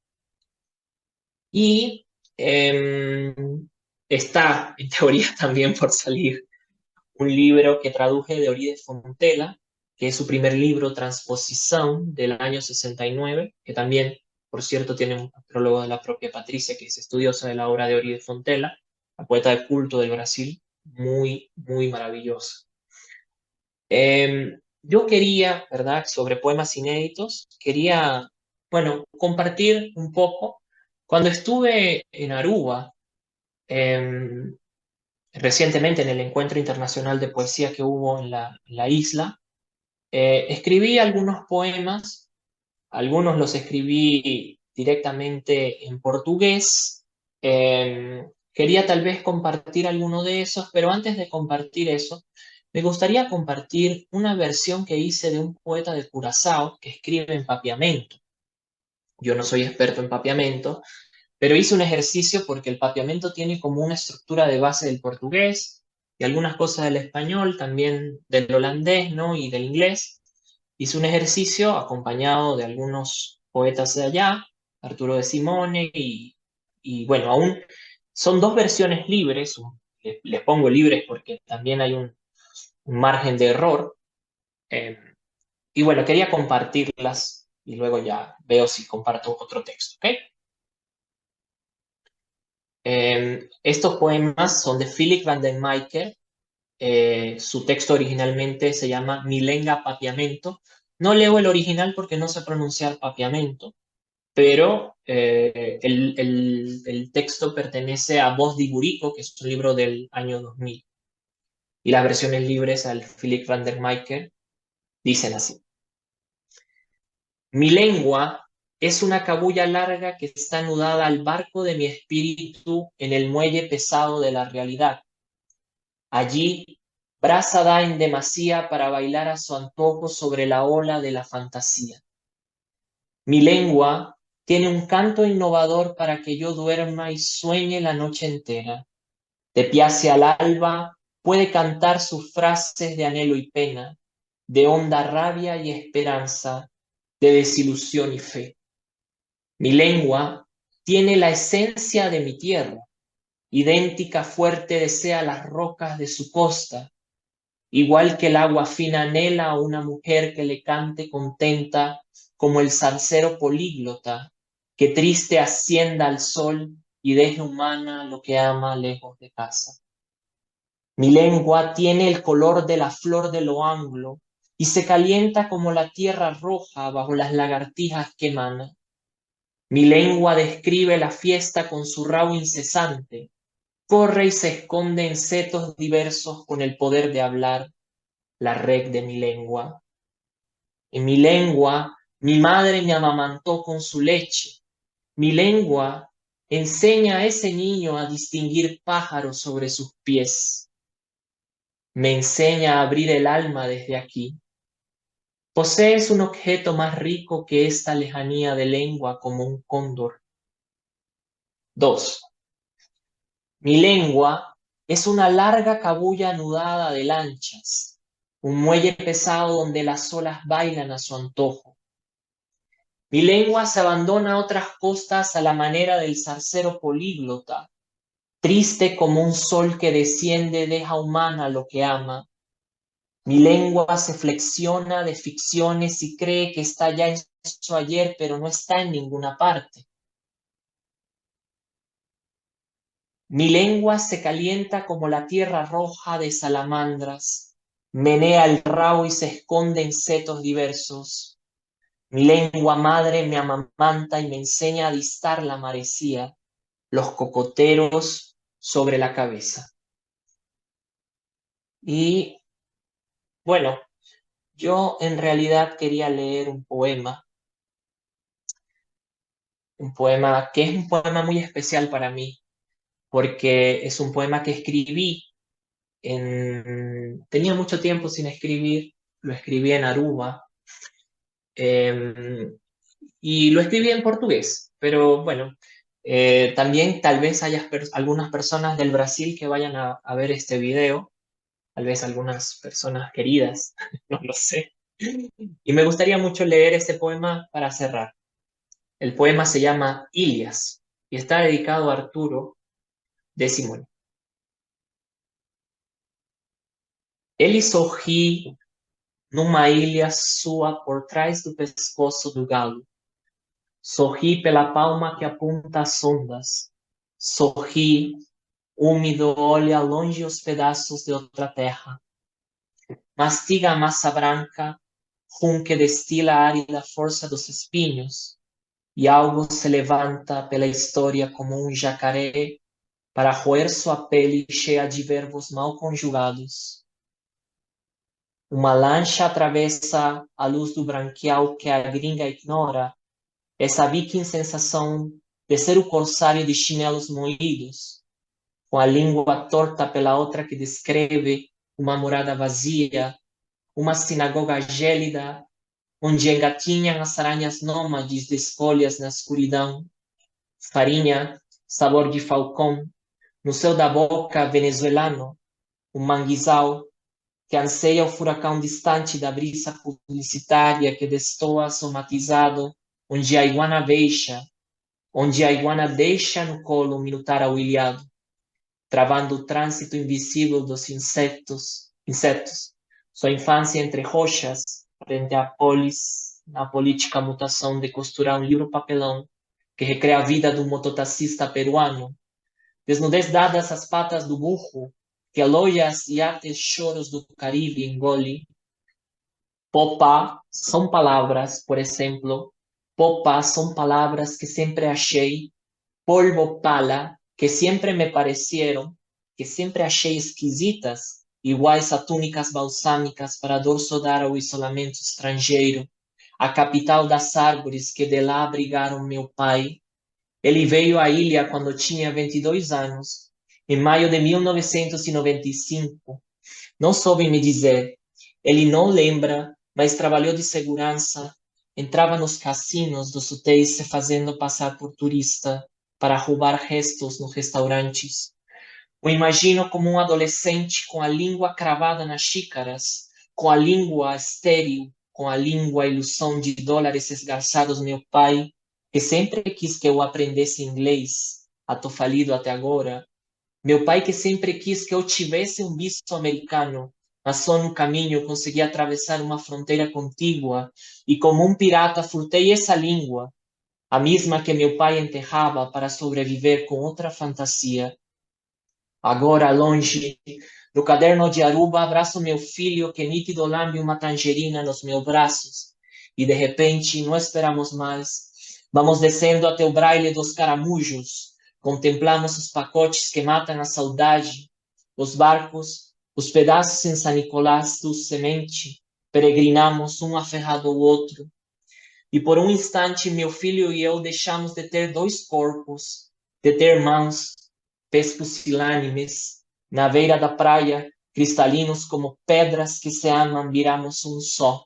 Y está, en teoría, también por salir un libro que traduje de Orides Fontela, que es su primer libro, Transposición, del año 69, que también, por cierto, tiene un prólogo de la propia Patricia, que es estudiosa de la obra de Orides Fontela, la poeta de culto del Brasil, muy, muy maravillosa. Yo quería, ¿verdad?, sobre poemas inéditos, quería, bueno, compartir un poco. Cuando estuve en Aruba, em, recientemente en el Encuentro Internacional de Poesía que hubo en la isla, escribí algunos poemas, algunos los escribí directamente en portugués. Quería tal vez compartir alguno de esos, pero antes de compartir eso, me gustaría compartir una versión que hice de un poeta de Curazao que escribe en papiamento. Yo no soy experto en papiamento, pero hice un ejercicio porque el papiamento tiene como una estructura de base del portugués y algunas cosas del español, también del holandés, ¿no? Y del inglés. Hice un ejercicio acompañado de algunos poetas de allá, Arturo de Simone, y bueno, aún son dos versiones libres, les pongo libres porque también hay un margen de error. eh, y bueno, quería compartirlas y luego ya veo si comparto otro texto, ¿ok? Estos poemas son de Philip van den Maecker. Su texto originalmente se llama Milenga Papiamento. No leo el original porque no sé pronunciar papiamento, pero el texto pertenece a Voz de Gurico, que es un libro del año 2000. Y las versiones libres al Philip van der Maecker dicen así. Mi lengua es una cabulla larga que está anudada al barco de mi espíritu en el muelle pesado de la realidad. Allí, brasa da en demasía para bailar a su antojo sobre la ola de la fantasía. Mi lengua tiene un canto innovador para que yo duerma y sueñe la noche entera. De pie hacia el alba puede cantar sus frases de anhelo y pena, de honda rabia y esperanza, de desilusión y fe. Mi lengua tiene la esencia de mi tierra, idéntica fuerte desea las rocas de su costa, igual que el agua fina anhela a una mujer que le cante contenta como el zarcero políglota, que triste ascienda al sol y deje humana lo que ama lejos de casa. Mi lengua tiene el color de la flor de lo anglo y se calienta como la tierra roja bajo las lagartijas que emana. Mi lengua describe la fiesta con su rabo incesante, corre y se esconde en setos diversos con el poder de hablar la red de mi lengua. En mi lengua, mi madre me amamantó con su leche. Mi lengua enseña a ese niño a distinguir pájaros sobre sus pies. Me enseña a abrir el alma desde aquí. Posees un objeto más rico que esta lejanía de lengua como un cóndor. 2. Mi lengua es una larga cabulla anudada de lanchas, un muelle pesado donde las olas bailan a su antojo. Mi lengua se abandona a otras costas a la manera del zarcero políglota, triste como un sol que desciende deja humana lo que ama. Mi lengua se flexiona de ficciones y cree que está ya en su ayer, pero no está en ninguna parte. Mi lengua se calienta como la tierra roja de salamandras, menea el rabo y se esconde en setos diversos. Mi lengua madre me amamanta y me enseña a distar la marecía, los cocoteros sobre la cabeza. Y bueno, yo en realidad quería leer un poema que es un poema muy especial para mí, porque es un poema que escribí tenía mucho tiempo sin escribir, lo escribí en Aruba, eh, y lo escribí en portugués, pero bueno, También tal vez haya algunas personas del Brasil que vayan a ver este video, tal vez algunas personas queridas, no lo sé. Y me gustaría mucho leer este poema para cerrar. El poema se llama Ilias y está dedicado a Arturo de Simone. Ele sorri numa ilha sua por trás do pescoço do galo. Sorri pela palma que aponta as ondas. Sorri, úmido, olha longe os pedaços de outra terra. Mastiga a massa branca, rum que destila a árida força dos espinhos, e algo se levanta pela história como um jacaré para roer sua pele cheia de verbos mal conjugados. Uma lancha atravessa a luz do branquial que a gringa ignora, essa viking sensação de ser o corsário de chinelos moídos, com a língua torta pela outra que descreve uma morada vazia, uma sinagoga gélida, onde engatinham as aranhas nômades de escolhas na escuridão, farinha, sabor de falcão, no céu da boca venezuelano, o manguezal, que anseia o furacão distante da brisa publicitária que destoa somatizado, onde a iguana deixa no colo minutar ao ilhado, travando o trânsito invisível dos insetos, sua infância entre rochas, frente à polis, na política mutação de costurar um livro papelão que recria a vida do mototaxista peruano, desnudez dadas às patas do burro, que aloia as iates choros do Caribe engole. Popa são palavras, por exemplo, popa são palavras que sempre achei, polvo pala, que sempre me parecieron, que sempre achei esquisitas, iguais a túnicas balsâmicas para dorso dar ao isolamento estrangeiro, a capital das árvores que de lá abrigaram meu pai. Ele veio à ilha quando tinha 22 anos, em maio de 1995. Não soube me dizer. Ele não lembra, mas trabalhou de segurança. Entrava nos cassinos dos hotéis se fazendo passar por turista para roubar restos nos restaurantes. O imagino como um adolescente com a língua cravada nas xícaras, com a língua estéril, com a língua ilusão de dólares esgarçados meu pai, que sempre quis que eu aprendesse inglês, tô falido até agora. Meu pai que sempre quis que eu tivesse um visto americano, mas só no caminho consegui atravessar uma fronteira contígua e como um pirata furtei essa língua, a mesma que meu pai enterrava para sobreviver com outra fantasia. Agora, longe, no caderno de Aruba, abraço meu filho que nítido lambe uma tangerina nos meus braços. E de repente, não esperamos mais. Vamos descendo até o braille dos caramujos. Contemplamos os pacotes que matam a saudade, os barcos, os pedaços em San Nicolás do semente. Peregrinamos um aferrado ao outro. E por um instante, meu filho e eu deixamos de ter dois corpos, de ter mãos, pés pusilânimes, na beira da praia, cristalinos como pedras que se amam, viramos um só.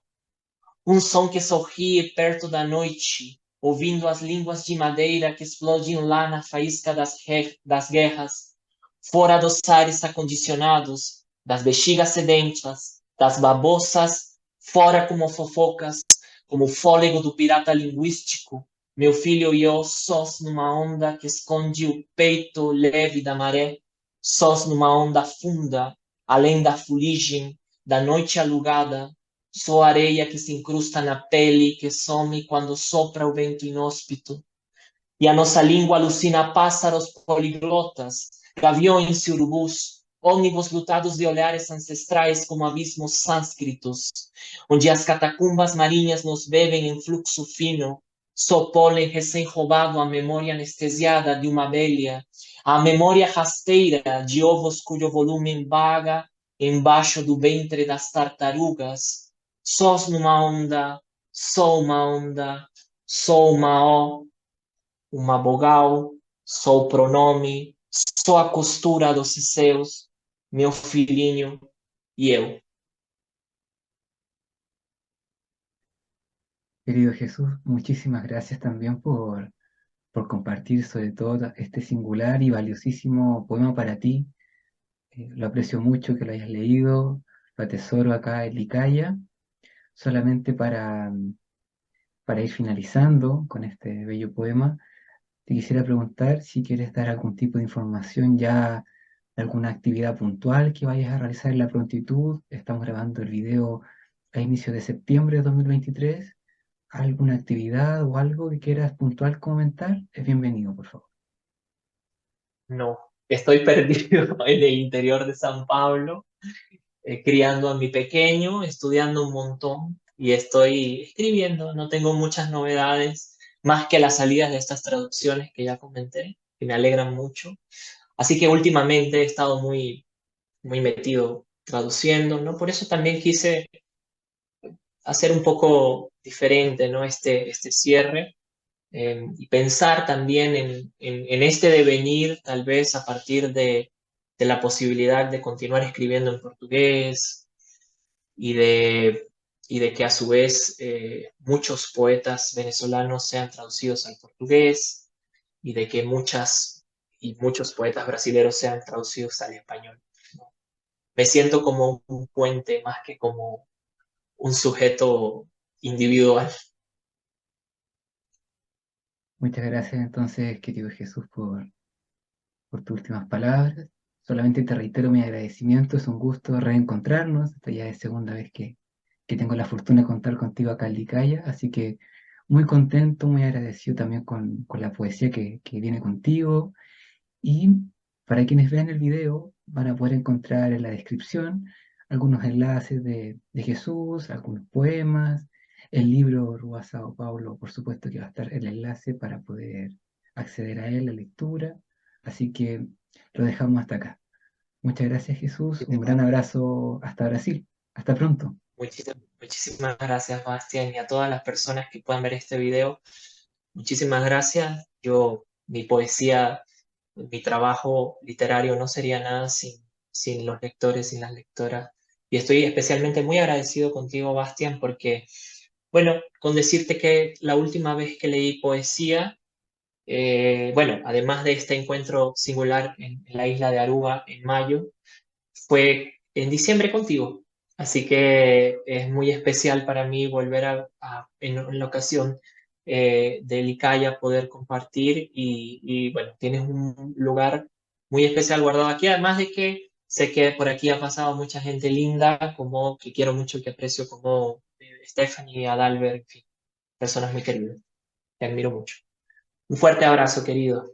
Um som que sorri perto da noite, ouvindo as línguas de madeira que explodem lá na faísca das guerras, fora dos ares acondicionados, das bexigas sedentas, das babosas, fora como fofocas, como o fôlego do pirata linguístico, meu filho e eu sós numa onda que esconde o peito leve da maré, sós numa onda funda, além da fuligem, da noite alugada, só areia que se incrusta na pele, que some quando sopra o vento inóspito. E a nossa língua alucina pássaros poliglotas, gaviões e urubus, ônibus lutados de olhares ancestrais como abismos sânscritos, onde as catacumbas marinhas nos bebem em fluxo fino, só pólen recém-roubado à memória anestesiada de uma abelha, à memória rasteira de ovos cujo volume vaga embaixo do ventre das tartarugas, sós numa onda, só uma vogal, só o pronome, só a costura dos seus, meu filhinho e eu. Querido Jesús, muchísimas gracias también por compartir sobre todo este singular y valiosísimo poema para ti. Lo aprecio mucho que lo hayas leído, lo atesoro acá en Licaya, solamente para ir finalizando con este bello poema. Te quisiera preguntar si quieres dar algún tipo de información ya de alguna actividad puntual que vayas a realizar en la prontitud. Estamos grabando el video a inicio de septiembre de 2023. ¿Alguna actividad o algo que quieras puntual comentar? Es bienvenido, por favor. No, estoy perdido en el interior de San Pablo, criando a mi pequeño, estudiando un montón y estoy escribiendo. No tengo muchas novedades, más que las salidas de estas traducciones que ya comenté, que me alegran mucho. Así que últimamente he estado muy metido traduciendo, ¿no? Por eso también quise hacer un poco diferente, ¿no? Este cierre, y pensar también en este devenir, tal vez a partir de la posibilidad de continuar escribiendo en portugués y y de que a su vez muchos poetas venezolanos sean traducidos al portugués y de que muchas y muchos poetas brasileños sean traducidos al español, ¿no? Me siento como un puente más que como un sujeto individual. Muchas gracias entonces, querido Jesús, por tus últimas palabras. Solamente te reitero mi agradecimiento, es un gusto reencontrarnos. Esta ya es segunda vez que tengo la fortuna de contar contigo acá en Licaya, así que muy contento, muy agradecido también con la poesía que viene contigo. Y para quienes vean el video, van a poder encontrar en la descripción algunos enlaces de Jesús, algunos poemas, el libro Rúa Sao Paulo, por supuesto que va a estar el enlace para poder acceder a él, la lectura. Así que lo dejamos hasta acá. Muchas gracias, Jesús. Un gran abrazo hasta Brasil. Hasta pronto. Muchísimas gracias, Bastián, y a todas las personas que puedan ver este video. Muchísimas gracias. Mi poesía, mi trabajo literario no sería nada sin los lectores, sin las lectoras. Y estoy especialmente muy agradecido contigo, Bastián, porque, bueno, con decirte que la última vez que leí poesía, bueno, además de este encuentro singular en la isla de Aruba en mayo, fue en diciembre contigo. Así que es muy especial para mí volver en la ocasión de Licaya poder compartir bueno, tienes un lugar muy especial guardado aquí, además de que sé que por aquí ha pasado mucha gente linda, como que quiero mucho y que aprecio, como Stephanie, Adalbert, en fin, personas muy queridas. Te admiro mucho. Un fuerte abrazo, querido.